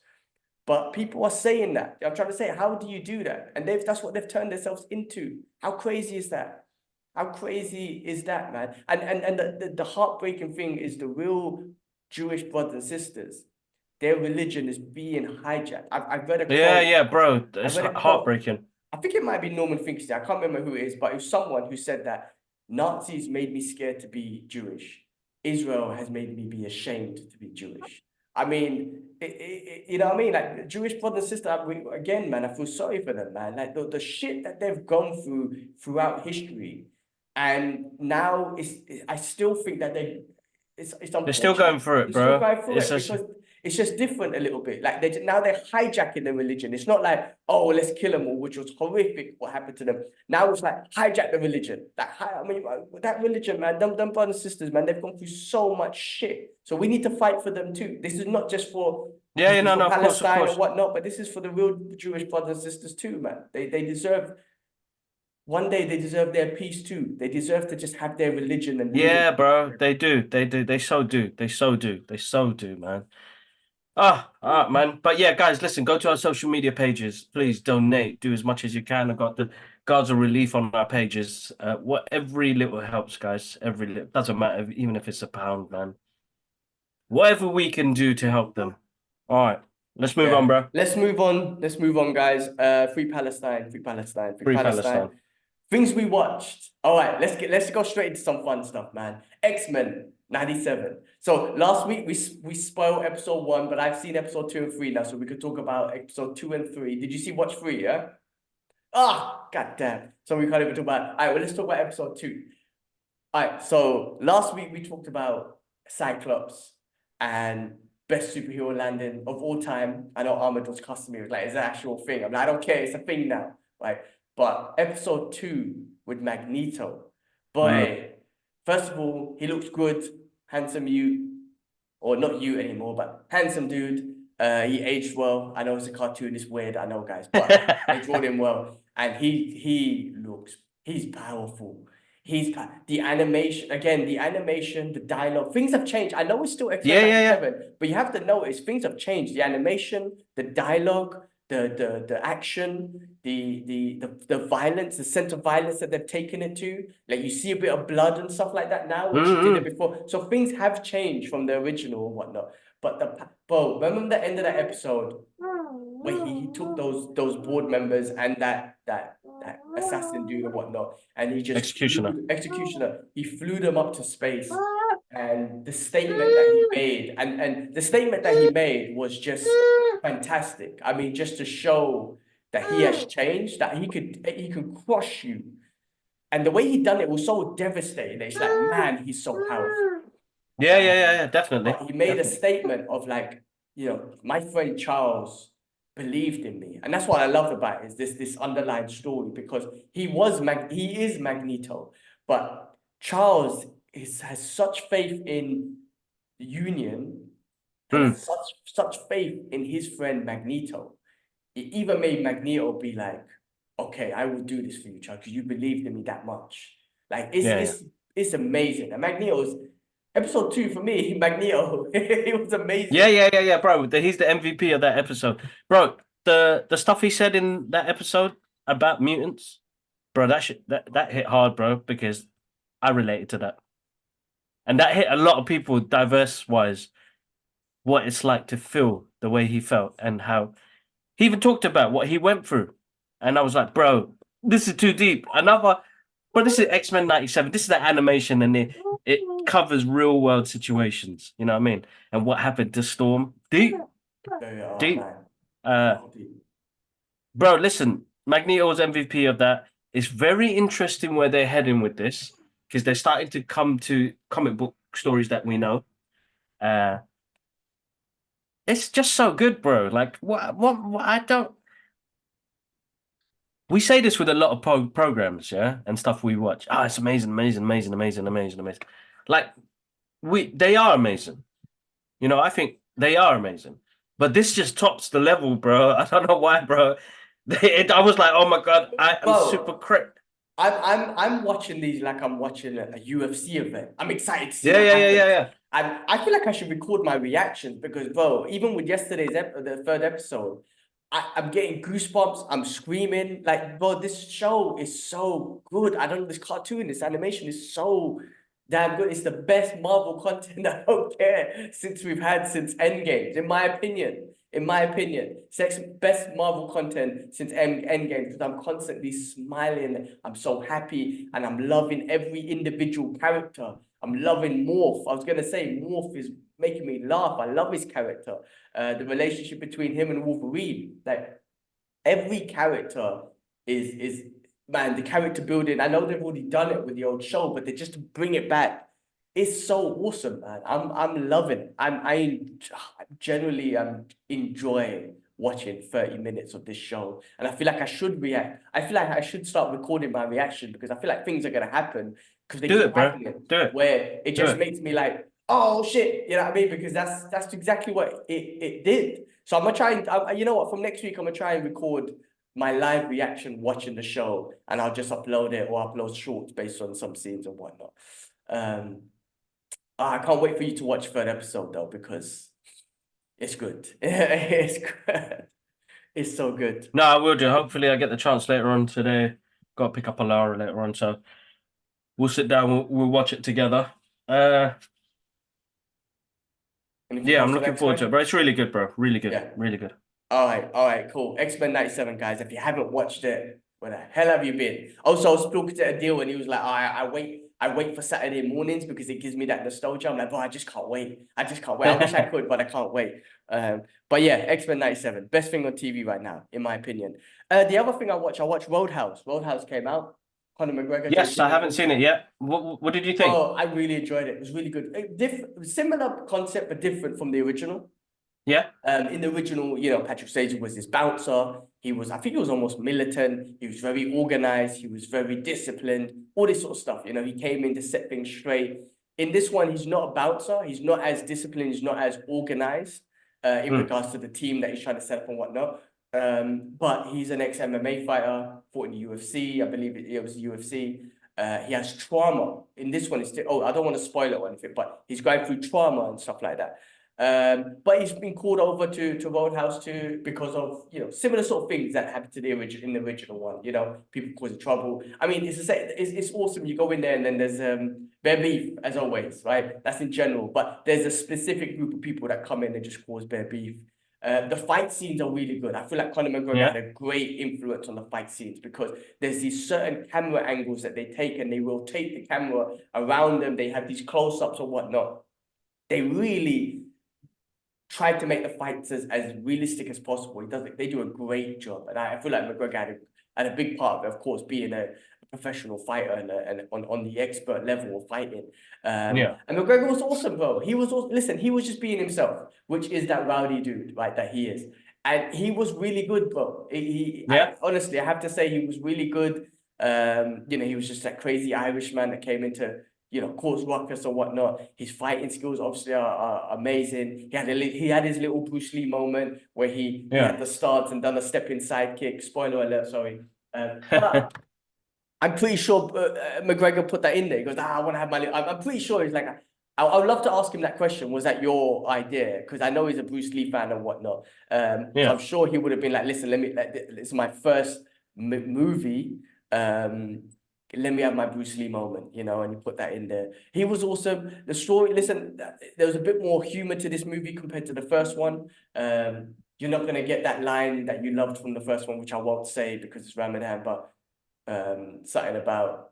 But people are saying that. I'm trying to say, how do you do that? And that's what they've turned themselves into. How crazy is that? How crazy is that, man? And the heartbreaking thing is the real Jewish brothers and sisters, their religion is being hijacked. I've read a quote. Yeah, bro. It's heartbreaking. I think it might be Norman Finkelstein. I can't remember who it is, but it was someone who said that Nazis made me scared to be Jewish. Israel has made me be ashamed to be Jewish. I mean, you know what I mean? Like, Jewish brother and sister, again, man, I feel sorry for them, man. Like, the shit that they've gone through throughout history. And now I still think that they're still going through it, bro. Still going through it because it's just different a little bit. Like, now they're hijacking the religion. It's not like, oh, let's kill them all, which was horrific what happened to them. Now it's like, hijack the religion. I mean, that religion, man, them brothers and sisters, man, they've gone through so much shit. So we need to fight for them too. This is not just for Palestine or whatnot, but this is for the real Jewish brothers and sisters too, man. They deserve. One day they deserve their peace too. They deserve to just have their religion and bro, they do. They so do, man. Man. But yeah, guys, listen, go to our social media pages. Please donate. Do as much as you can. I've got the Guards of Relief on our pages. Every little helps, guys. Every little doesn't matter, even if it's £1, man. Whatever we can do to help them. All right. Let's move on, bro. Let's move on, guys. Free Palestine. Free Palestine. Things we watched. All right, let's go straight into some fun stuff, man. X-Men 97. So last week we spoiled episode 1, but I've seen episode 2 and 3 now, so we could talk about episode 2 and 3. Did you watch 3? Yeah. Goddamn. So we can't even talk about. All right, well, let's talk about episode 2. All right. So last week we talked about Cyclops and best superhero landing of all time. I know Ahmed was cussing me. It was like, it's an actual thing. I'm like, I don't care. It's a thing now, right? But episode 2 with Magneto, boy, first of all, he looks good, handsome or not you anymore, but handsome dude. He aged well. I know it's a cartoon, it's weird, I know, guys, but they drawn him well. And he's powerful. The animation, the dialogue, things have changed. I know it's still X-Men 97, but you have to notice things have changed. The animation, the dialogue, the action, the violence, the sense of violence that they've taken it to. Like, you see a bit of blood and stuff like that now, which you didn't before. So things have changed from the original and whatnot. But remember the end of that episode where he took those board members and that that assassin dude or whatnot, and he just executioner. He flew them up to space, and the statement that he made, and the statement that he made was just fantastic. I mean, just to show that he has changed, that he could crush you, and the way he done it was so devastating. It's like, man, he's so powerful. Yeah, definitely. But he made a statement of like, my friend Charles believed in me, and that's what I love about it, is this underlying story, because he is Magneto, but Charles has such faith in the Union and such faith in his friend Magneto. It even made Magneto be like, okay, I will do this for you, Charles, because you believed in me that much. Like it's amazing. And Magneto's episode 2 for me, Magneto, it was amazing. Yeah, bro. He's the MVP of that episode, bro. The stuff he said in that episode about mutants, bro. That hit hard, bro, because I related to that, and that hit a lot of people, diverse wise, what it's like to feel the way he felt, and how he even talked about what he went through, and I was like, bro, this is too deep. But this is X-Men '97. This is the animation, and it covers real world situations. You know what I mean? And what happened to Storm? Deep. Bro, listen, Magneto's MVP of that. It's very interesting where they're heading with this, because they're starting to come to comic book stories that we know. It's just so good, bro. Like what I don't. We say this with a lot of programs, yeah, and stuff we watch. Oh, it's amazing. Like they are amazing. I think they are amazing. But this just tops the level, bro. I don't know why, bro. I was like, oh my god, I'm super crit. I'm watching these like I'm watching a UFC event. I'm excited to see Yeah. And I feel like I should record my reactions because, bro, even with yesterday's the third episode, I'm getting goosebumps. I'm screaming. Like, bro, this show is so good. I don't know, this cartoon, this animation is so damn good. It's the best Marvel content, I don't care, we've had since Endgames, in my opinion. It's best Marvel content since Endgame, because I'm constantly smiling. I'm so happy, and I'm loving every individual character. I'm loving Morph. I was gonna say Morph is making me laugh. I love his character. The relationship between him and Wolverine, like every character is man, the character building. I know they've already done it with the old show, but they just bring it back. It's so awesome, man. I'm loving it. I generally am enjoying watching 30 minutes of this show, and I feel like I should react. I feel like I should start recording my reaction, because I feel like things are gonna happen, because they keep happening. Do it. Where it just makes me like, oh shit, you know what I mean? Because that's exactly what it did. So I'm gonna try and you know what? From next week, I'm gonna try and record my live reaction watching the show, and I'll just upload it, or upload shorts based on some scenes and whatnot. I can't wait for you to watch third episode though, because it's good. It's good. It's so good. No, I will do. Hopefully, I get the chance later on today. Got to pick up a Lara later on, so we'll sit down. We'll watch it together. Yeah, I'm looking forward to it, bro. It's really good, bro. Really good. Yeah. Really good. All right, cool. X-Men '97, guys. If you haven't watched it, where the hell have you been? Also, I was talking to Adil, and he was like, I wait for Saturday mornings because it gives me that nostalgia. I'm like, bro, I just can't wait. I wish I could, but I can't wait. But yeah, X-Men '97, best thing on TV right now, in my opinion. The other thing I watched Roadhouse. Roadhouse came out. Conor McGregor. Yes, I haven't seen it yet. What did you think? Oh, I really enjoyed it. It was really good. Similar concept, but different from the original. Yeah. In the original, Patrick Swayze was this bouncer. I think he was almost militant. He was very organized. He was very disciplined. All this sort of stuff. He came in to set things straight. In this one, he's not a bouncer. He's not as disciplined. He's not as organized in regards to the team that he's trying to set up and whatnot. But he's an ex-MMA fighter, fought in the UFC. I believe it was UFC. He has trauma. In this one, I don't want to spoil it or anything, but he's going through trauma and stuff like that. But he's been called over to Roadhouse too, because of similar sort of things that happened to the original one. People causing trouble. I mean, it's awesome. You go in there and then there's bare beef as always, right? That's in general. But there's a specific group of people that come in and just cause bare beef. The fight scenes are really good. I feel like Conor McGregor Yeah. had a great influence on the fight scenes because there's these certain camera angles that they take and they rotate the camera around them. They have these close-ups or whatnot. They really tried to make the fights as realistic as possible. They do a great job. And I feel like McGregor had a big part of it, of course, being a professional fighter and on the expert level of fighting. Yeah. And McGregor was awesome, bro. He was listen, he was just being himself, which is that rowdy dude, right? That he is. And he was really good, bro. Honestly, I have to say he was really good. He was just that crazy Irishman that came into cause ruckus or whatnot. His fighting skills obviously are amazing. He had his little Bruce Lee moment where he had the stance and done a stepping sidekick. Spoiler alert, sorry. But I'm pretty sure McGregor put that in there. He goes, I want to have my. I'm pretty sure he's like. I would love to ask him that question. Was that your idea? Because I know he's a Bruce Lee fan and whatnot. So I'm sure he would have been like, listen, this is my first movie. Let me have my Bruce Lee moment, and you put that in there. He was awesome. The story, listen, there was a bit more humor to this movie compared to the first one. You're not going to get that line that you loved from the first one, which I won't say because it's Ramadan, but something about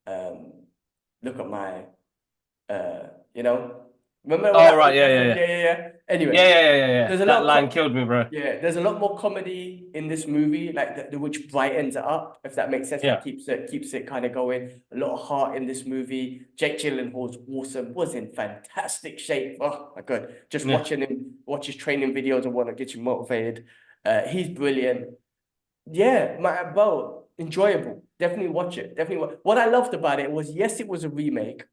look at my remember Oh, right, yeah. Anyway, Yeah. there's a That lot line killed me, bro. Yeah, there's a lot more comedy in this movie, like which brightens it up, if that makes sense. Yeah. Like keeps it kind of going. A lot of heart in this movie. Jake Gyllenhaal's awesome, was in fantastic shape. Oh my god, just watch his training videos and whatnot, get you motivated. He's brilliant. Yeah, bro, enjoyable. Definitely watch it. What I loved about it was, yes, it was a remake.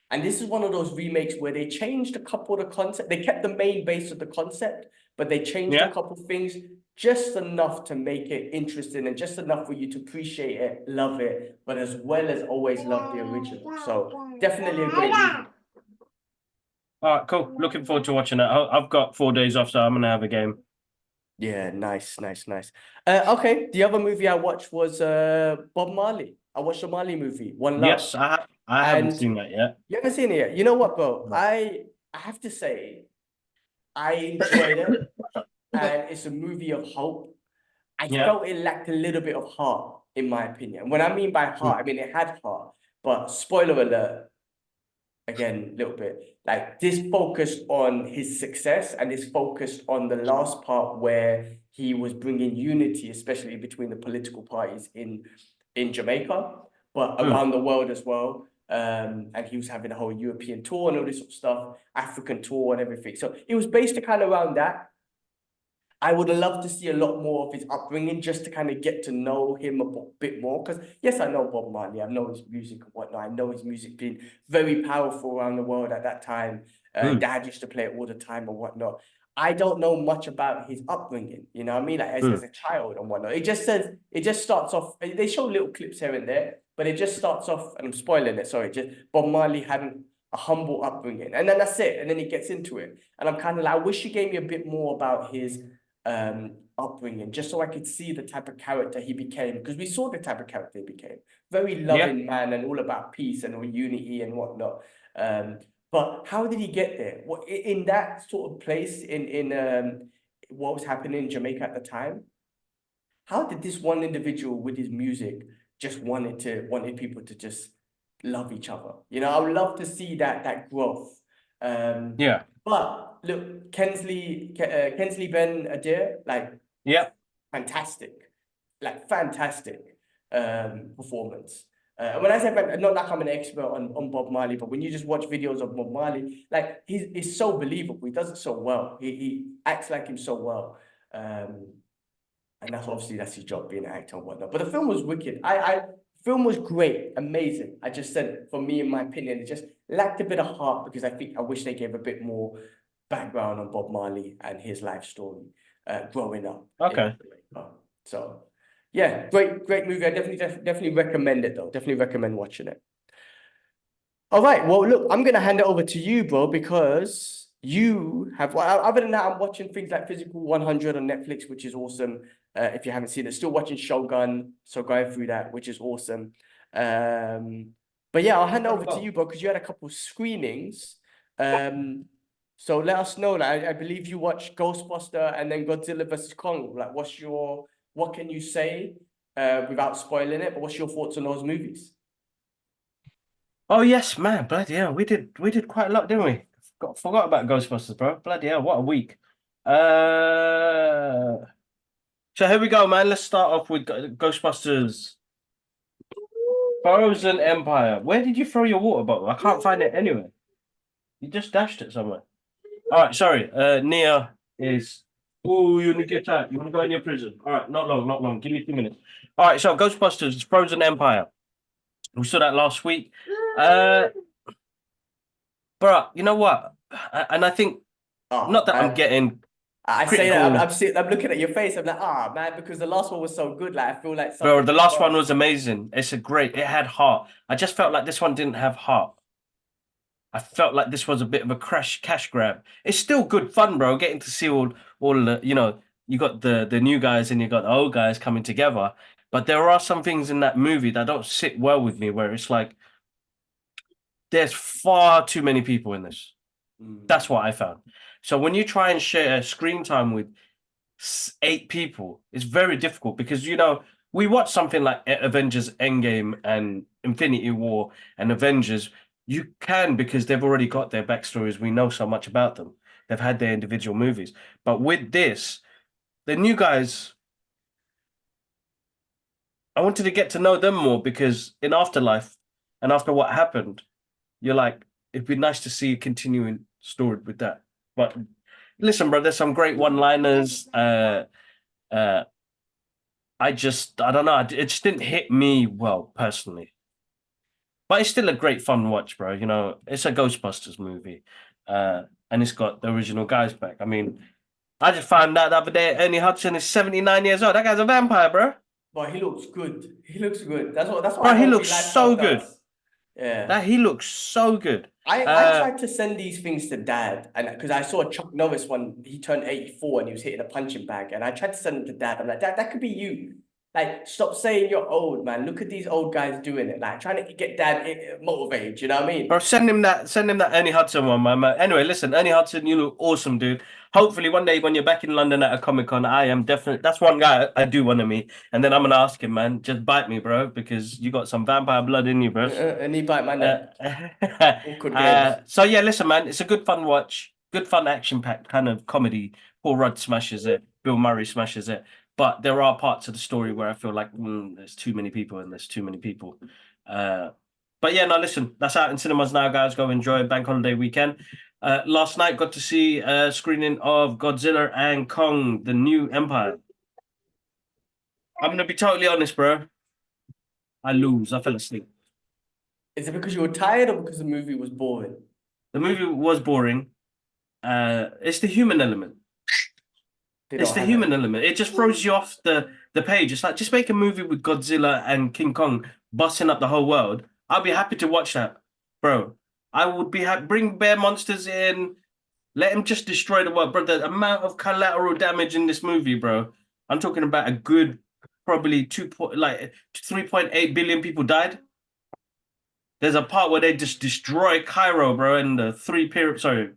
And this is one of those remakes where they changed a couple of the concept. They kept the main base of the concept, but they changed a couple of things just enough to make it interesting and just enough for you to appreciate it, love it, but as well as always love the original. So definitely a great movie. All right, cool. Looking forward to watching it. I've got 4 days off, so I'm gonna have a game. Yeah, nice. Okay, the other movie I watched was Bob Marley. I watched the Marley movie, One Love. Yes, I haven't seen that yet. You haven't seen it yet? You know what, bro? No. I have to say, I enjoyed it, and it's a movie of hope. I felt it lacked a little bit of heart, in my opinion. When I mean by heart, I mean it had heart, but spoiler alert, again, a little bit. Like, this focused on his success and this focused on the last part where he was bringing unity, especially between the political parties in Jamaica, but around the world as well. And he was having a whole European tour and all this sort of stuff, African tour and everything. So it was based kind of around that. I would have loved to see a lot more of his upbringing just to kind of get to know him a bit more. Because yes, I know Bob Marley, I know his music and whatnot. I know his music being very powerful around the world at that time. Dad used to play it all the time and whatnot. I don't know much about his upbringing, you know what I mean? Like as a child and whatnot. It just starts off, they show little clips here and there, but it just starts off, and I'm spoiling it, sorry, just Bob Marley having a humble upbringing. And then that's it. And then he gets into it. And I'm kind of like, I wish you gave me a bit more about his upbringing, just so I could see the type of character he became, because we saw the type of character he became. Very loving man and all about peace and all unity and whatnot. But how did he get there? What in that sort of place in what was happening in Jamaica at the time? How did this one individual with his music just wanted people to just love each other? You know, I would love to see that growth. But look, Kensley Ben Adair, like fantastic, like fantastic performance. And when I say not like I'm an expert on Bob Marley, but when you just watch videos of Bob Marley, like he's so believable. He does it so well. He acts like him so well. And that's his job, being an actor and whatnot. But the film was wicked. Film was great, amazing. I just said, for me, in my opinion, it just lacked a bit of heart because I wish they gave a bit more background on Bob Marley and his life story growing up. Okay. So, yeah, great movie. I definitely recommend it though. Definitely recommend watching it. All right. Well, look, I'm gonna hand it over to you, bro, because you have. Well, other than that, I'm watching things like Physical 100 on Netflix, which is awesome. If you haven't seen it, still watching Shogun, so going through that, which is awesome. But yeah, I'll hand it over to you, bro, because you had a couple screenings. So let us know. Like, I believe you watched Ghostbuster and then Godzilla versus Kong. Like, what can you say without spoiling it? But what's your thoughts on those movies? Oh yes, man, bloody hell, we did quite a lot, didn't we? Forgot about Ghostbusters, bro. Bloody hell, what a week. Uh, so here we go, man. Let's start off with Ghostbusters Frozen Empire. Where did you throw your water bottle? I can't find it anywhere. You just dashed it somewhere. All right, sorry. Nia is. Oh, you need to get out. You want to go in your prison? All right, not long, not long. Give me 2 minutes. All right, so Ghostbusters Frozen Empire. We saw that last week. Bro, you know what? And I think Oh, not that I'm getting I say that critical. I'm looking at your face. I'm like, man, because the last one was so good. Like, I feel like Bro, something the last one about was amazing. It had heart. I just felt like this one didn't have heart. I felt like this was a bit of a cash grab. It's still good fun, bro. Getting to see all the, you got the new guys and you got the old guys coming together. But there are some things in that movie that don't sit well with me, where it's like there's far too many people in this. That's what I found. So when you try and share screen time with 8 people, it's very difficult because we watch something like Avengers Endgame and Infinity War and Avengers. You can, because they've already got their backstories. We know so much about them. They've had their individual movies. But with this, the new guys, I wanted to get to know them more because in Afterlife and after what happened, you're like, it'd be nice to see a continuing story with that. But listen, bro, there's some great one-liners. Uh, I don't know. It just didn't hit me well personally. But it's still a great fun watch, bro. It's a Ghostbusters movie, and it's got the original guys back. I mean, I just found out the other day Ernie Hudson is 79 years old. That guy's a vampire, bro. But he looks good. He looks good. That's why Bro, I he hope he looks so lifestyle good. does. Yeah. That he looks so good. I tried to send these things to dad, and because I saw Chuck Norris when he turned 84 and he was hitting a punching bag, and I tried to send them to dad. I'm like, Dad, that could be you. Like, stop saying you're old, man. Look at these old guys doing it. Like, trying to get dad motivated. You know what I Bro, mean? send him that Ernie Hudson one, man. Anyway, listen, Ernie Hudson, you look awesome, dude. Hopefully one day when you're back in London at a Comic-Con, I am definitely that's one guy I do want to meet. And then I'm gonna ask him, man, just bite me, bro, because you got some vampire blood in you, bro. And he bite my Uh, neck. Awkward games. so yeah, listen, man, it's a good fun watch, good fun action-packed kind of comedy. Paul Rudd smashes it, Bill Murray smashes it, but there are parts of the story where I feel like there's too many people and there's too many people. Uh, but yeah, no, listen, that's out in cinemas now, guys. Go enjoy Bank Holiday weekend. Last night got to see a screening of Godzilla and Kong, the New Empire. I'm gonna be totally honest, bro. I lose. I fell asleep. Is it because you were tired or because the movie was boring? The movie was boring. It's the human element. They It's don't the have human it. element. It just throws you off the page. It's like just make a movie with Godzilla and King Kong busting up the whole world. I'll be happy to watch that, bro. I would be happy. Bring bear monsters in. Let him just destroy the world, bro. The amount of collateral damage in this movie, bro. I'm talking about a good, probably 3.8 billion people died. There's a part where they just destroy Cairo, bro, and the three period. Sorry,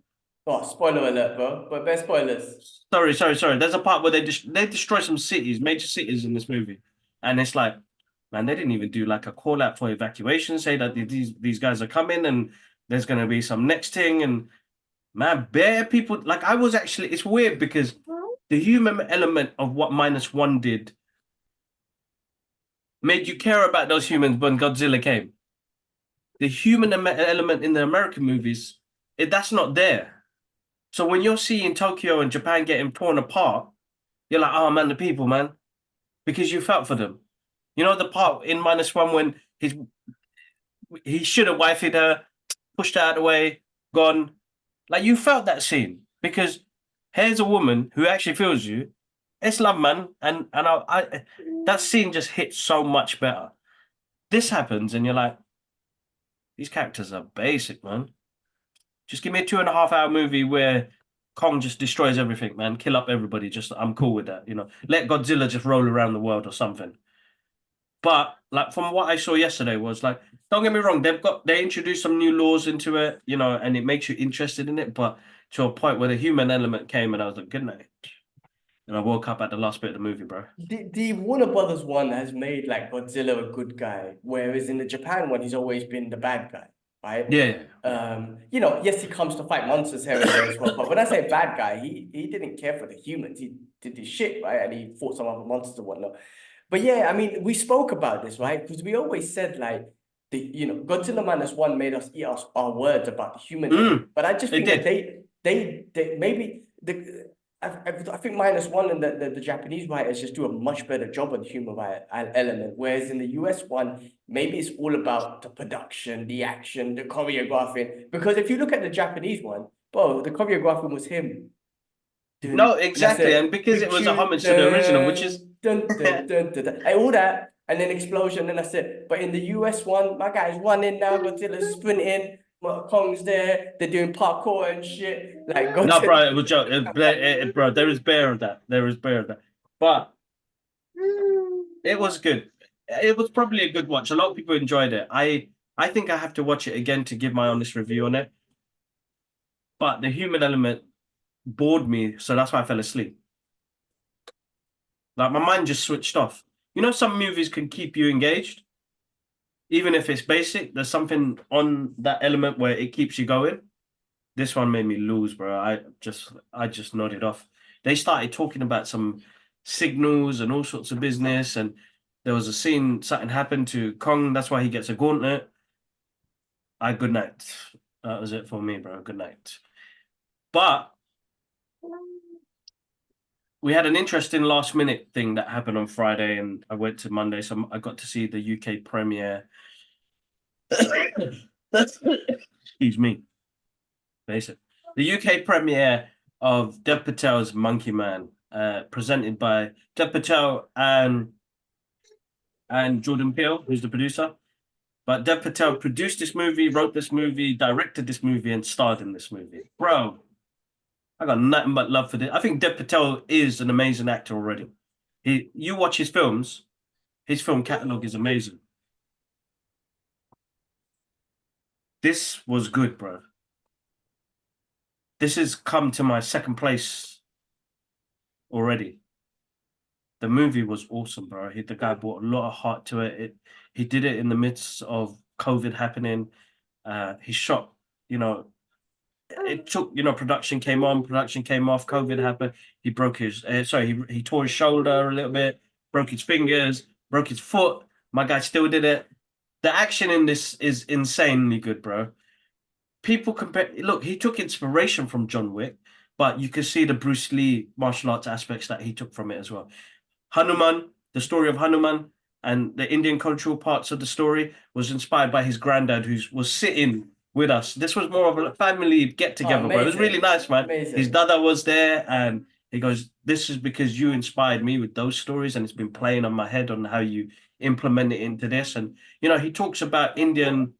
Oh, spoiler alert, bro. But best spoilers. sorry. There's a part where they destroy some cities, major cities in this movie, and it's like, man, they didn't even do like a call out for evacuation, say that these guys are coming and there's gonna be some next thing, and man, bare people. Like I was actually, it's weird because the human element of what -1 did made you care about those humans when Godzilla came. The human element in the American movies, that's not there. So when you're seeing Tokyo and Japan getting torn apart, you're like, oh man, the people, man, because you felt for them. You know the part in -1 when he should have wifed her, pushed her out of the way, gone. Like you felt that scene because here's a woman who actually feels you. It's love, man, and I that scene just hits so much better. This happens, and you're like, these characters are basic, man. Just give me a 2.5 hour movie where Kong just destroys everything, man. Kill up everybody. Just I'm cool with that. Let Godzilla just roll around the world or something. But like from what I saw yesterday was like, don't get me wrong, they introduced some new laws into it, and it makes you interested in it. But to a point where the human element came, and I was like, good night. And I woke up at the last bit of the movie, bro. The Warner Brothers one has made like Godzilla a good guy, whereas in the Japan one, he's always been the bad guy, right? Yeah. You know, yes, he comes to fight monsters here and there as well. But when I say bad guy, he didn't care for the humans. He did his shit, right? And he fought some other monsters and whatnot. But yeah, I mean, we spoke about this, right? Because we always said like Godzilla minus one made us eat our words about the human element. But I just think that they maybe I think minus one and the Japanese writers just do a much better job of the human element. Whereas in the US one, maybe it's all about the production, the action, the choreographing. Because if you look at the Japanese one, bro, the choreographing was him. No, exactly. And because it was a homage to the original, which is all that, and then explosion, and that's it. But in the US one, my guy's running now, Godzilla's sprinting, Kong's there, they're doing parkour and shit. Like Godzilla. No, bro, it was joke. Bro, there is bear of that. There is bear of that. But it was good. It was probably a good watch. A lot of people enjoyed it. I think I have to watch it again to give my honest review on it. But the human element bored me, so that's why I fell asleep. Like my mind just switched off. You know, some movies can keep you engaged, even if it's basic. There's something on that element where it keeps you going. This one made me lose, bro. I just nodded off. They started talking about some signals and all sorts of business, and there was a scene, something happened to Kong. That's why he gets a gauntlet. Good night. That was it for me, bro. Good night. But we had an interesting last minute thing that happened on Friday, and I went to Monday, so I got to see the UK premiere. Excuse me. Basic. The UK premiere of Dev Patel's Monkey Man, presented by Dev Patel and Jordan Peele, who's the producer. But Dev Patel produced this movie, wrote this movie, directed this movie, and starred in this movie. Bro, I got nothing but love for this. I think Dev Patel is an amazing actor already. You watch his films, his film catalog is amazing. This was good, bro. This has come to my second place already. The movie was awesome, bro. The guy brought a lot of heart to it. He did it in the midst of COVID happening. He shot, it took, production came on, production came off, COVID happened. He broke his, he tore his shoulder a little bit, broke his fingers, broke his foot. My guy still did it. The action in this is insanely good, bro. People compare, look, he took inspiration from John Wick, but you can see the Bruce Lee martial arts aspects that he took from it as well. Hanuman, the story of Hanuman and the Indian cultural parts of the story was inspired by his granddad, who was sitting with us. This was more of a family get together, bro. It was really nice, man. Amazing. His dada was there, and he goes, "This is because you inspired me with those stories, and it's been playing on my head on how you implement it into this." And he talks about Indian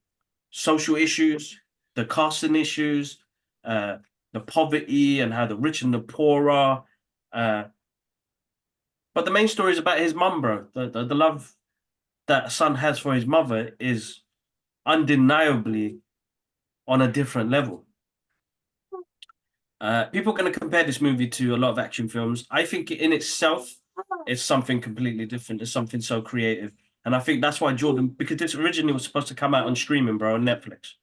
social issues, the casting issues, the poverty, and how the rich and the poor are. But the main story is about his mum, bro. The love that a son has for his mother is undeniably on a different level. People are going to compare this movie to a lot of action films. I think in itself, it's something completely different. It's something so creative. And I think that's why because this originally was supposed to come out on streaming, bro, on Netflix.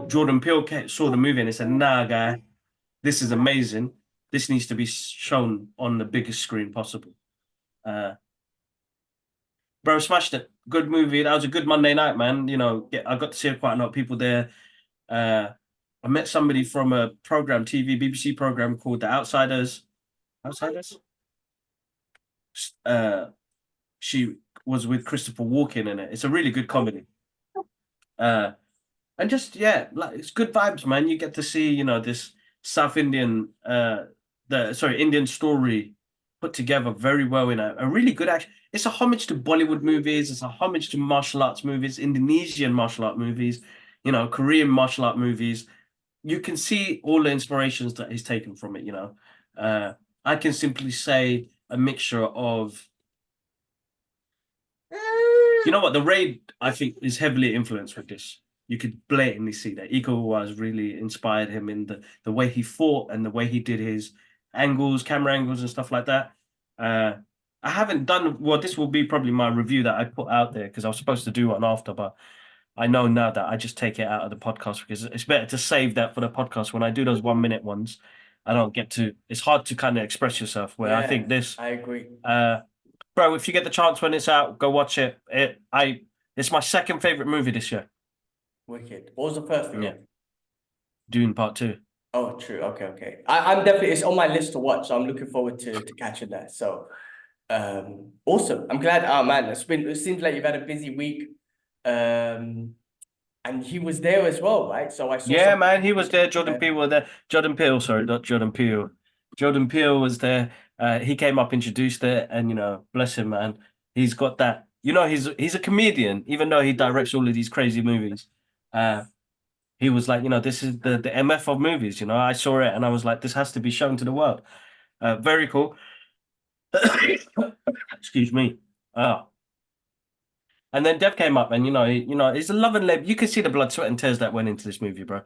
Jordan Peele saw the movie and he said, "Nah, guy, this is amazing. This needs to be shown on the biggest screen possible." Bro, smashed it. Good movie. That was a good Monday night, man. I got to see quite a lot of people there. I met somebody from a program, BBC program called The Outsiders. Outsiders? She was with Christopher Walken in it. It's a really good comedy. And just, yeah, like it's good vibes, man. You get to see, this South Indian, Indian story put together very well in a really good action. It's a homage to Bollywood movies. It's a homage to martial arts movies, Indonesian martial art movies, Korean martial art movies. You can see all the inspirations that he's taken from it, I can simply say a mixture of, the Raid, I think, is heavily influenced with this. you could blatantly see that Iko was really inspired him in the way he fought and the way he did his camera angles and stuff like that. I haven't done well. This will be probably my review that I put out there because I was supposed to do one after, but I know now that I just take it out of the podcast because it's better to save that for the podcast. When I do those 1 minute ones, I don't get to. It's hard to kind of express yourself. Where I think this, I agree. bro, if you get the chance when it's out, go watch it. It's my second favorite movie this year. Wicked. What was the first one? Yeah, Dune Part 2. Oh, true. Okay. I'm definitely, it's on my list to watch, so I'm looking forward to catching that. So, awesome. I'm glad. Oh man, it seems like you've had a busy week. And he was there as well, right? So I saw. Yeah, man, he was there. Jordan Peele was there. Jordan Peele, sorry, not Jordan Peele. Jordan Peele was there. He came up, introduced it, and bless him, man. He's got that. He's a comedian, even though he directs all of these crazy movies. He was like, this is the MF of movies. I saw it and I was like, this has to be shown to the world. Very cool. Excuse me. Oh. And then Dev came up, and he's a love and love. You can see the blood, sweat, and tears that went into this movie, bro.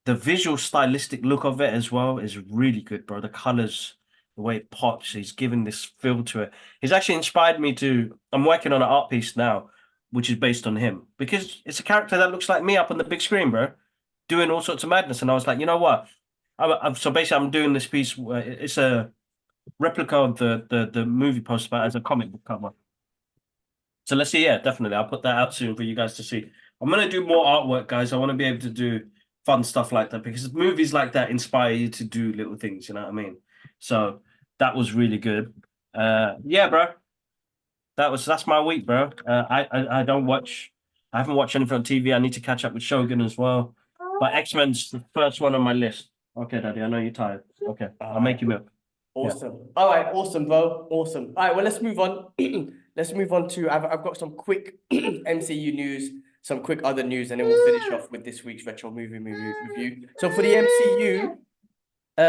The visual, stylistic look of it as well is really good, bro. The colors, the way it pops, he's given this feel to it. He's actually inspired me to. I'm working on an art piece now, which is based on him because it's a character that looks like me up on the big screen, bro, doing all sorts of madness. And I was like, you know what? So basically, I'm doing this piece. It's a replica of the movie poster, but as a comic book cover. So let's see. Yeah, definitely. I'll put that out soon for you guys to see. I'm gonna do more artwork, guys. I want to be able to do fun stuff like that because movies like that inspire you to do little things. You know what I mean? So that was really good. Yeah, bro. That's my week, bro. I don't watch. I haven't watched anything on TV. I need to catch up with Shogun as well. But X-Men's the first one on my list. Okay, Daddy. I know you're tired. Okay, I'll make you milk. Awesome. Yeah. All right. Awesome, bro. Awesome. All right. Well, let's move on. Let's move on to. I've got some quick MCU news, some quick other news, and then we'll finish off with this week's retro movie review. So for the MCU,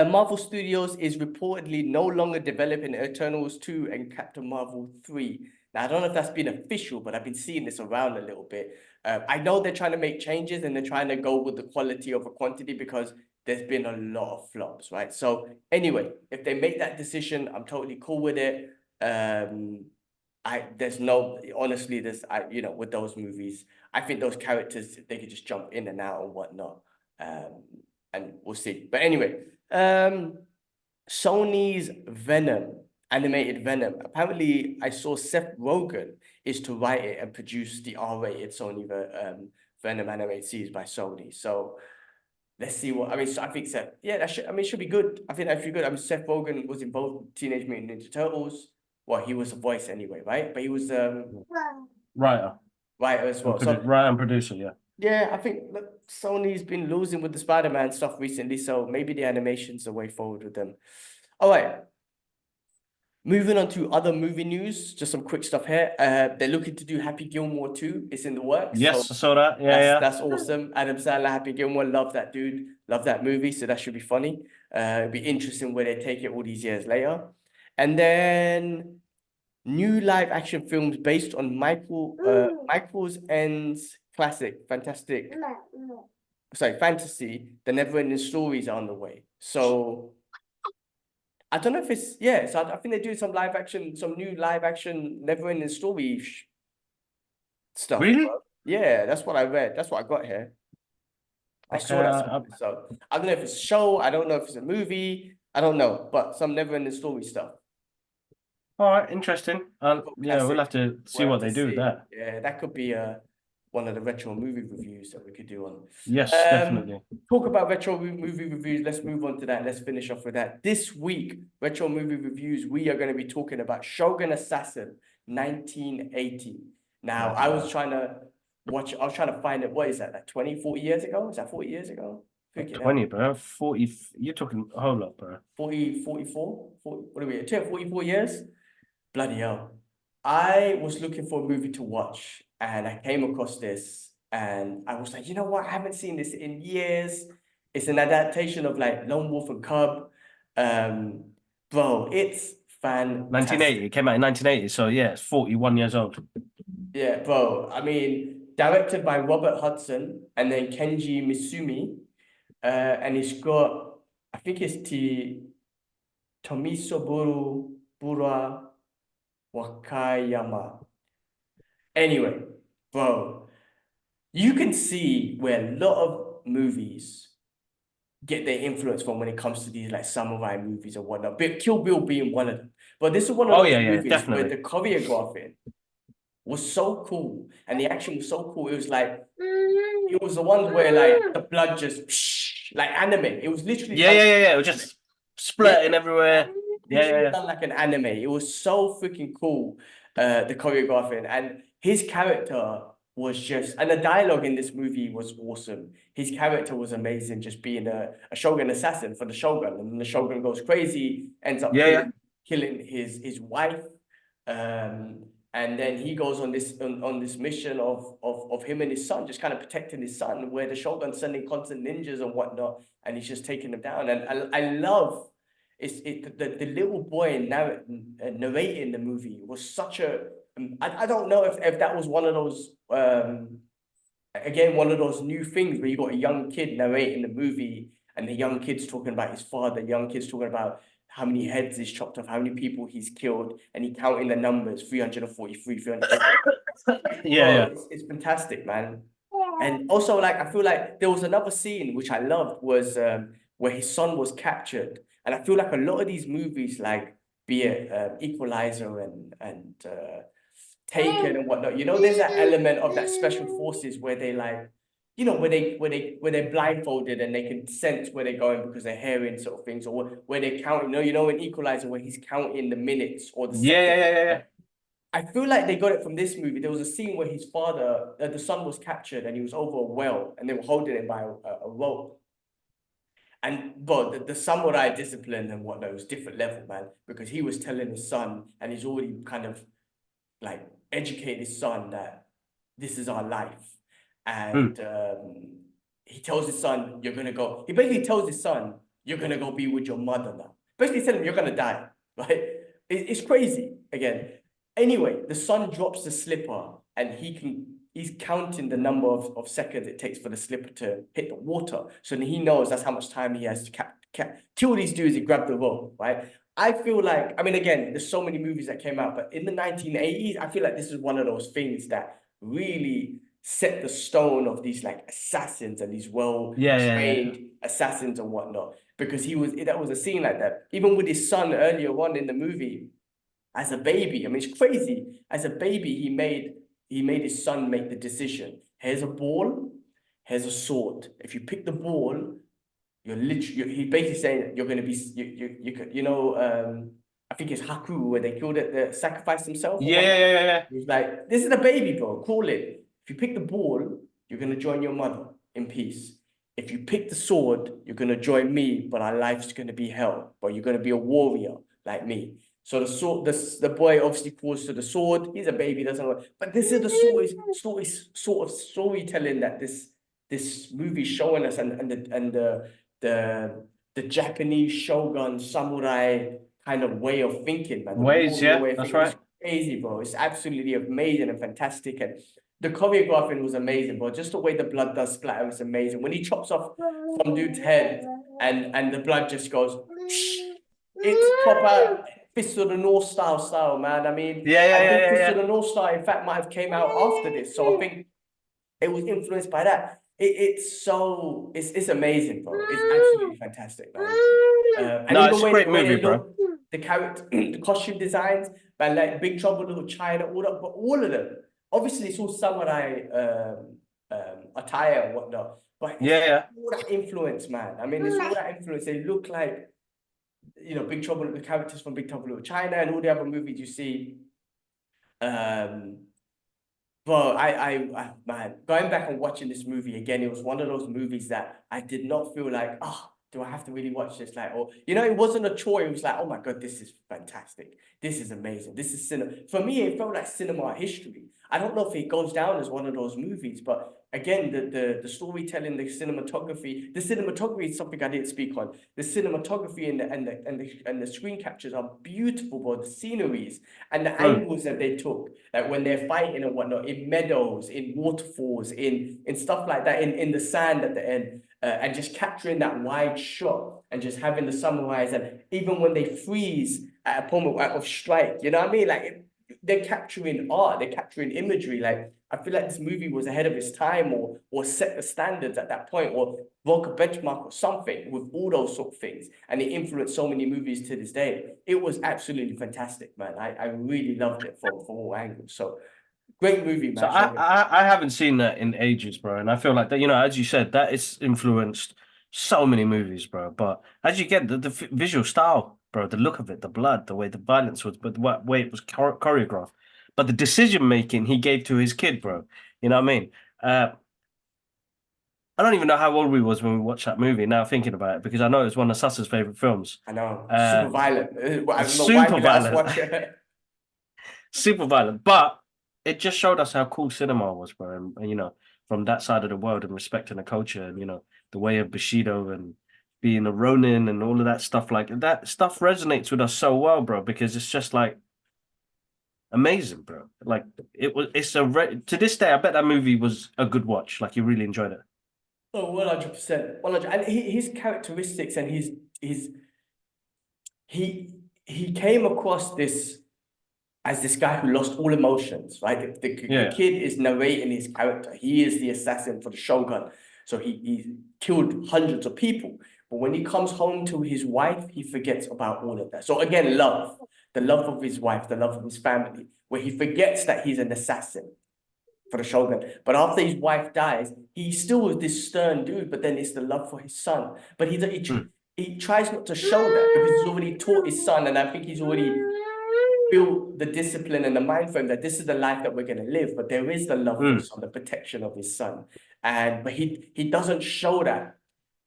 Marvel Studios is reportedly no longer developing Eternals 2 and Captain Marvel 3. Now, I don't know if that's been official, but I've been seeing this around a little bit. I know they're trying to make changes and they're trying to go with the quality over quantity because there's been a lot of flops, right? So anyway, if they make that decision, I'm totally cool with it. Honestly, with those movies, I think those characters, they could just jump in and out and whatnot. And we'll see. But anyway, Sony's Venom, animated Venom. Apparently, I saw Seth Rogan is to write it and produce the R-rated Sony Venom animated series by Sony. So let's see what I think Seth. Yeah, it should be good. I think that should be good. I mean, Seth Rogen was in both Teenage Mutant Ninja Turtles. Well, he was a voice anyway, right? But he was writer as well. Writer and producer, yeah. Yeah, I think Sony's been losing with the Spider-Man stuff recently, so maybe the animation's the way forward with them. All right. Moving on to other movie news, just some quick stuff here. They're looking to do Happy Gilmore 2. It's in the works. Yes, so I saw that. Yeah, that's awesome. Adam Sandler, Happy Gilmore, love that dude. Love that movie, so that should be funny. It'll be interesting where they take it all these years later. And then new live action films based on Michael's End's classic, fantasy, The Never-Ending Stories are on the way. So I don't know if it's, so I think they're doing some new live action Never-Ending Story stuff. Really? Bro. Yeah, that's what I read. That's what I got here. I saw that. So I don't know if it's a show. I don't know if it's a movie. I don't know, but some Never-Ending Story stuff. All right, interesting. We'll have to see what they do with that. Yeah, that could be one of the retro movie reviews that we could do on. Yes, definitely. Talk about retro movie reviews. Let's move on to that. Let's finish off with that. This week, retro movie reviews, we are going to be talking about Shogun Assassin 1980. Now, I was trying to find it. What is that? Like 20, 40 years ago? Is that 40 years ago? 20, bro. 40. You're talking a whole lot, bro. 40, 44? 40, what are we at? 44 years? Bloody hell. I was looking for a movie to watch and I came across this and I was like, you know what? I haven't seen this in years. It's an adaptation of like Lone Wolf and Cub. Bro, it's fantastic. 1980. It came out in 1980. So yeah, it's 41 years old. Yeah, bro. I mean, directed by Robert Hudson and then Kenji Misumi. And it's got, I think it's Tomisoburu Bura Wakayama. Anyway, bro, you can see where a lot of movies get their influence from when it comes to these like samurai movies and whatnot. But Kill Bill being one of them. But this is one of those movies definitely. where the choreographing was so cool and the action was so cool. It was like it was the ones where like the blood just like anime. It was literally It was just splurting everywhere. Done like an anime. It was so freaking cool. The choreographing and his character was just, and the dialogue in this movie was awesome. His character was amazing, just being a Shogun assassin for the Shogun, and then the Shogun goes crazy, ends up killing his wife, and then he goes on this mission of him and his son, just kind of protecting his son, where the Shogun's sending constant ninjas and whatnot, and he's just taking them down. And I love the little boy narrating the movie was such a I don't know if that was one of those again one of those new things where you got a young kid narrating the movie and the young kid's talking about his father, the young kid's talking about how many heads he's chopped off, how many people he's killed, and he counting the numbers 343, 300. It's fantastic, man. And also, like, I feel like there was another scene which I loved was where his son was captured. And I feel like a lot of these movies, like be it Equalizer and Taken and whatnot, you know, there's that element of that special forces where they like, you know, where they're blindfolded and they can sense where they're going because they're hearing sort of things, or where they're counting. You know, in Equalizer where he's counting the minutes or the seconds. I feel like they got it from this movie. There was a scene where his father, the son was captured and he was over a well and they were holding him by a rope. And but the samurai discipline and whatnot was different level, man, because he was telling his son, and he's already kind of like educated his son that this is our life. And he tells his son, you're gonna go. He basically tells his son, you're gonna go be with your mother now. Basically telling him you're gonna die, right? It's crazy again. Anyway, the son drops the slipper and he's counting the number of seconds it takes for the slipper to hit the water. So then he knows that's how much time he has to kill these dudes and grab the rope, right? I feel like, I mean, again, there's so many movies that came out, but in the 1980s, I feel like this is one of those things that really set the stone of these like assassins and these well-trained assassins and whatnot. Because that was a scene like that. Even with his son earlier on in the movie, as a baby, I mean, it's crazy. As a baby, he made his son make the decision. Here's a ball, here's a sword. If you pick the ball, you're literally, he's basically saying you're going to be, you know, I think it's Haku where they killed it, they sacrificed themselves. He was like, this is a baby, bro, call it. If you pick the ball, you're going to join your mother in peace. If you pick the sword, you're going to join me, but our life's going to be hell. But you're going to be a warrior like me. So the sword, the boy obviously calls to the sword. He's a baby, doesn't know. But this is the sort of storytelling that this movie's showing us, and the Japanese shogun samurai kind of way of thinking, man. That's right. It's crazy, bro. It's absolutely amazing and fantastic. And the choreographing was amazing, bro. Just the way the blood does splatter was amazing. When he chops off some dude's head and the blood just goes, it's proper Fist of the North style, man. I mean, I think Fist of the North Star, in fact, might have came out after this. So I think it was influenced by that. It's amazing, bro. It's absolutely fantastic, man. And no, even it's a great movie, bro. The character, the costume designs, but like Big Trouble in Little China, all of them. Obviously, it's all samurai attire and whatnot. But it's all that influence, man. I mean, it's all that influence. They look like, you know, Big Trouble, the characters from Big Trouble in Little China and all the other movies you see. But man, going back and watching this movie again, it was one of those movies that I did not feel like, do I have to really watch this? Like, or, you know, it wasn't a chore. It was like, oh my God, this is fantastic. This is amazing. This is cinema. For me, it felt like cinema history. I don't know if it goes down as one of those movies, but again, the storytelling, the cinematography. The cinematography is something I didn't speak on. The cinematography and the screen captures are beautiful, bro. The sceneries and the angles that they took, like when they're fighting and whatnot, in meadows, in waterfalls, in stuff like that, in the sand at the end, and just capturing that wide shot and just having the samurais, and even when they freeze at a point of strike, you know what I mean? Like they're capturing art, they're capturing imagery. Like I feel like this movie was ahead of its time, or set the standards at that point, or broke a benchmark or something with all those sort of things. And it influenced so many movies to this day. It was absolutely fantastic, man. I really loved it from all angles. So great movie, So man. Shogun. I haven't seen that in ages, bro, and I feel like that, you know, as you said, that it's influenced so many movies, bro. But as you get the visual style, bro, the look of it, the blood, the way the violence was, but the way it was choreographed, but the decision making he gave to his kid, bro. You know what I mean? I don't even know how old we was when we watched that movie. Now thinking about it, because I know it's one of Sassa's favorite films. I know, super violent. I don't know why Super you let us violent. watch it. Super violent, but it just showed us how cool cinema was, bro. And you know, from that side of the world and respecting the culture, and you know, the way of Bushido and being a Ronin and all of that stuff, like that stuff resonates with us so well, bro, because it's just like amazing, bro. Like to this day, I bet that movie was a good watch. Like you really enjoyed it. Oh, 100%. 100. And his characteristics and his he came across this as this guy who lost all emotions, right? The Yeah. kid is narrating his character. He is the assassin for the Shogun. So he killed hundreds of people. But when he comes home to his wife, he forgets about all of that. So again, love, the love of his wife, the love of his family, where he forgets that he's an assassin for the Shogun. But after his wife dies, he's still with this stern dude, but then it's the love for his son. But he tries not to show that because he's already taught his son, and I think he's already built the discipline and the mind frame that this is the life that we're going to live. But there is the love for his son, the protection of his son. But he doesn't show that,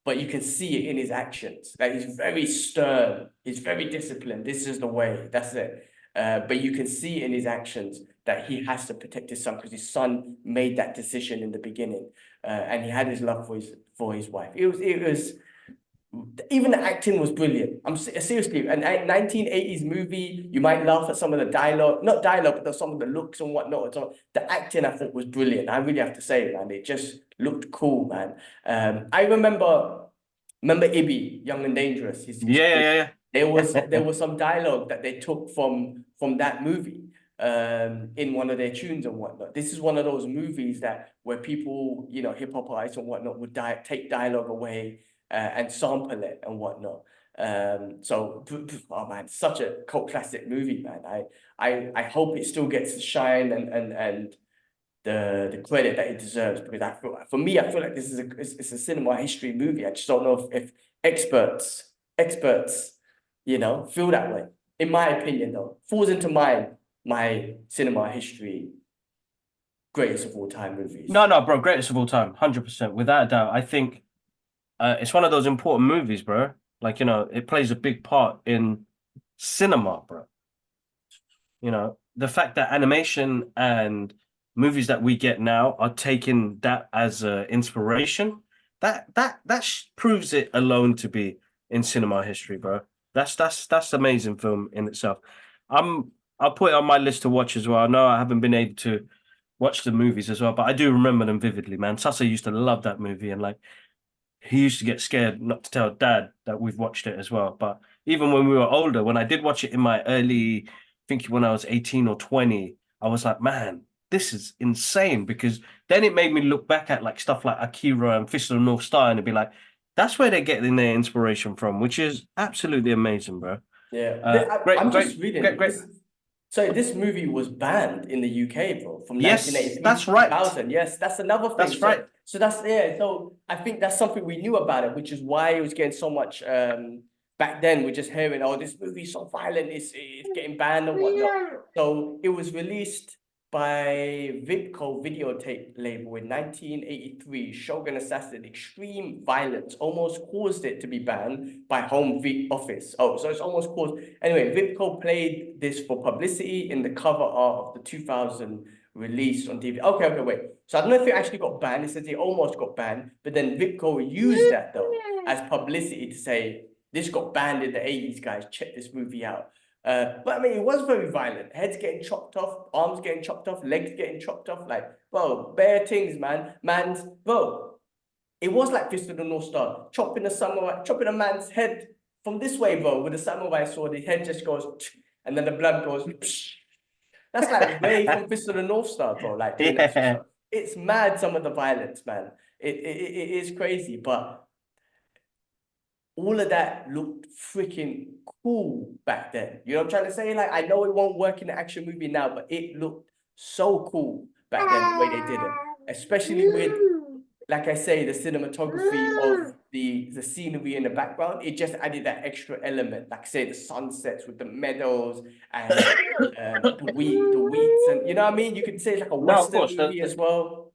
but you can see it in his actions. Like he's very stern, he's very disciplined. This is the way, that's it. But you can see in his actions that he has to protect his son because his son made that decision in the beginning, and he had his love for his wife. It was even the acting was brilliant. I'm seriously, a 1980s movie. You might laugh at some of the dialogue, not dialogue, but some of the looks and whatnot. So the acting, I thought, was brilliant. I really have to say, man, it just looked cool, man. I remember Ibby, Young and Dangerous. Yeah. There was some dialogue that they took from that movie in one of their tunes and whatnot. This is one of those movies that where people, you know, hip hop artists and whatnot would take dialogue away and sample it and whatnot. Oh man, such a cult classic movie, man. I hope it still gets the shine and the credit that it deserves, because for me, I feel like this is it's a cinema history movie. I just don't know if experts, you know, feel that way. In my opinion, though, falls into my cinema history greatest of all time movies. No, bro, greatest of all time, 100%, without a doubt. I think it's one of those important movies, bro. Like, you know, it plays a big part in cinema, bro. You know, the fact that animation and movies that we get now are taking that as inspiration, that proves it alone to be in cinema history, bro. That's amazing film in itself. I'll put it on my list to watch as well. I know I haven't been able to watch the movies as well, but I do remember them vividly, man. Sasa used to love that movie, and like he used to get scared not to tell dad that we've watched it as well. But even when we were older, when I did watch it in my early, I think when I was 18 or 20, I was like, man, this is insane. Because then it made me look back at like stuff like Akira and Fist of the North Star, and it'd be like, that's where they're getting their inspiration from, which is absolutely amazing, bro. Yeah, I'm just reading. Great. So this movie was banned in the UK, bro, from Yes, 1983 that's to right. 2000. Yes, that's another thing. That's right. So that's, yeah. So I think that's something we knew about it, which is why it was getting so much back then. We're just hearing, oh, this movie's so violent, it's getting banned and whatnot. So it was released by Vipco videotape label in 1983. Shogun Assassin, extreme violence almost caused it to be banned by Home Office. Oh, so it's almost caused. Anyway, Vipco played this for publicity in the cover art of the 2000 released on TV. Okay, wait. So I don't know if it actually got banned. It says it almost got banned, but then Vitco used that though as publicity to say this got banned in the 80s, guys. Check this movie out. But I mean, it was very violent. Heads getting chopped off, arms getting chopped off, legs getting chopped off. Like, bro, bare things, man. Bro, it was like Fist of the North Star, chopping a man's head from this way, bro, with a samurai sword. The head just goes, and then the blood goes. That's like way from Fist of the North Star, bro. Like doing that sort of stuff. It's mad, some of the violence, man. It is crazy, but all of that looked freaking cool back then. You know what I'm trying to say? Like, I know it won't work in an action movie now, but it looked so cool back then the way they did it. Especially with, like I say, the cinematography of the scenery in the background. It just added that extra element. Like, say, the sunsets with the meadows and the wheats, and you know what I mean? You could say it's like a Western movie as well.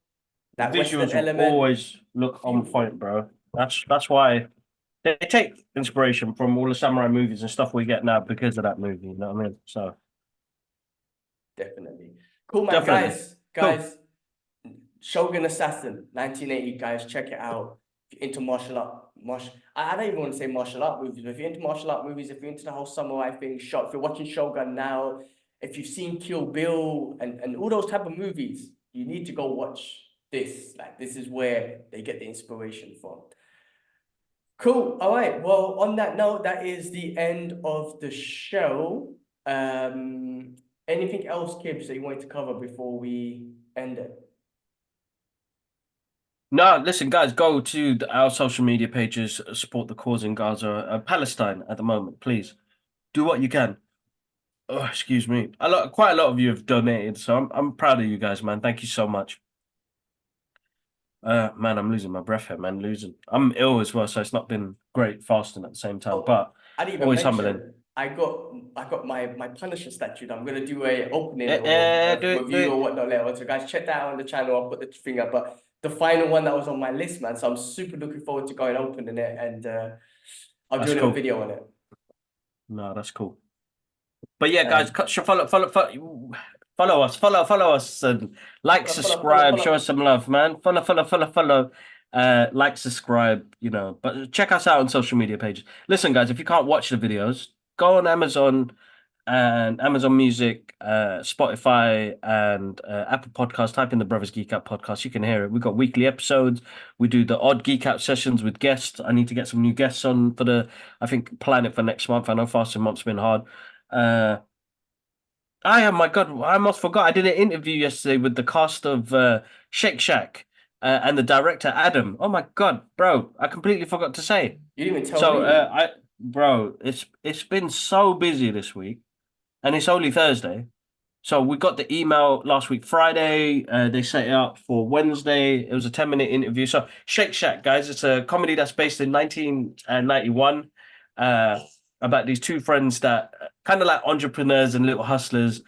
That Western visuals will element. always look on point, bro. That's why they take inspiration from all the samurai movies and stuff we get now because of that movie. You know what I mean? So definitely cool, man. Definitely. Guys. Shogun Assassin, 1980, guys, check it out. If you're into I don't even want to say martial art movies, but if you're into martial art movies, if you're into the whole samurai thing, if you're watching Shogun now, if you've seen Kill Bill and all those type of movies, you need to go watch this. Like, this is where they get the inspiration from. Cool. All right. Well, on that note, that is the end of the show. Anything else, Kibbs, that you wanted to cover before we end it? No, listen, guys, go to our social media pages, support the cause in Gaza, Palestine at the moment, please. Do what you can. Oh, excuse me. Quite a lot of you have donated, so I'm proud of you guys, man. Thank you so much. Man, I'm losing my breath here, man. I'm ill as well, so it's not been great fasting at the same time. But I didn't even always mention, humbling. I got my Punisher statue. I'm gonna do a opening or review or whatnot later on. So guys, check that out on the channel. I'll put the thing up. But the final one that was on my list, man. So I'm super looking forward to going opening it, and I'll do a little video on it. No, that's cool. But yeah, guys, follow us, and subscribe, show us some love, man. Follow. Like, subscribe, you know. But check us out on social media pages. Listen, guys, if you can't watch the videos, go on Amazon and Amazon Music, Spotify, and Apple Podcasts. Type in the Brothers Geek Out podcast. You can hear it. We've got weekly episodes. We do the odd Geek Out sessions with guests. I need to get some new guests on for I think, plan it for next month. I know fasting month's been hard. My God, I almost forgot. I did an interview yesterday with the cast of Shake Shack and the director Adam. Oh my God, bro, I completely forgot to say. You didn't even tell me. Bro, it's been so busy this week, and it's only Thursday. So we got the email last week, Friday. They set it up for Wednesday. It was a 10-minute interview. So Shake Shack, guys, it's a comedy that's based in 1991. About these two friends that kind of like entrepreneurs and little hustlers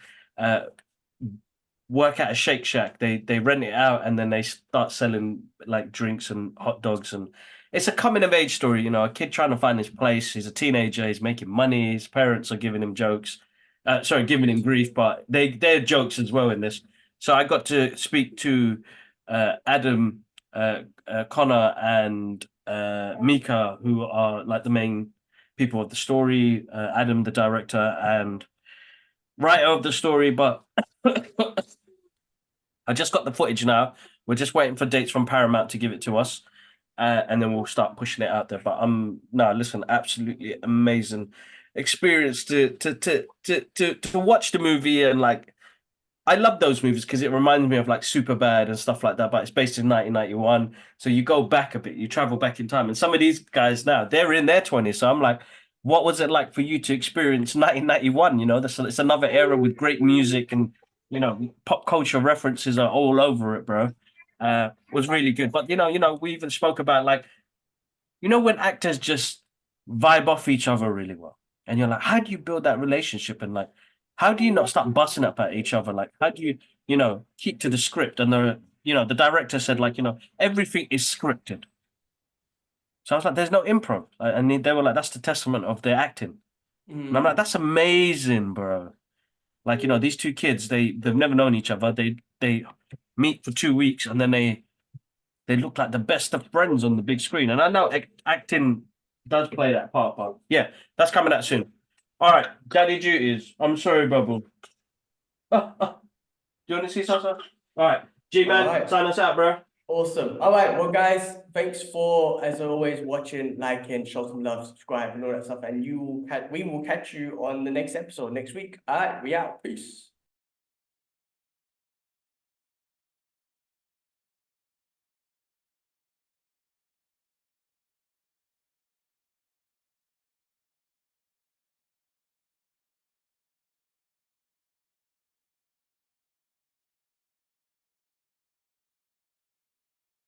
work at a Shake Shack. They rent it out and then they start selling like drinks and hot dogs, and it's a coming of age story. You know, a kid trying to find his place. He's a teenager. He's making money. His parents are giving him jokes. Giving him grief, but they're jokes as well in this. So I got to speak to Adam, Connor, and Mika, who are like the main people of the story. Adam, the director and writer of the story, but I just got the footage now. We're just waiting for dates from Paramount to give it to us, and then we'll start pushing it out there. But listen, absolutely amazing experience to watch the movie, and like I love those movies because it reminds me of like Superbad and stuff like that. But it's based in 1991, so you go back a bit, you travel back in time, and some of these guys now they're in their 20s. So I'm like, what was it like for you to experience 1991? You know, it's another era with great music, and you know, pop culture references are all over it, bro. It was really good. But you know, we even spoke about like, you know, when actors just vibe off each other really well, and you're like, how do you build that relationship, and like, how do you not start busting up at each other? Like, how do you, keep to the script? And the director said, like, everything is scripted. So I was like, there's no improv. And they were like, that's the testament of their acting. And I'm like, that's amazing, bro. Like, these two kids, they've never known each other. They they meet for 2 weeks and then they look like the best of friends on the big screen. And I know acting does play that part, but yeah, that's coming out soon. All right, Daddy Duties. I'm sorry, Bubble. Do you want to see Sasa? All right, G-Man, All right. sign us out, bro. Awesome. All right, well, guys, thanks for, as always, watching, liking, show some love, subscribe, and all that stuff. And we will catch you on the next episode next week. All right, we out. Peace.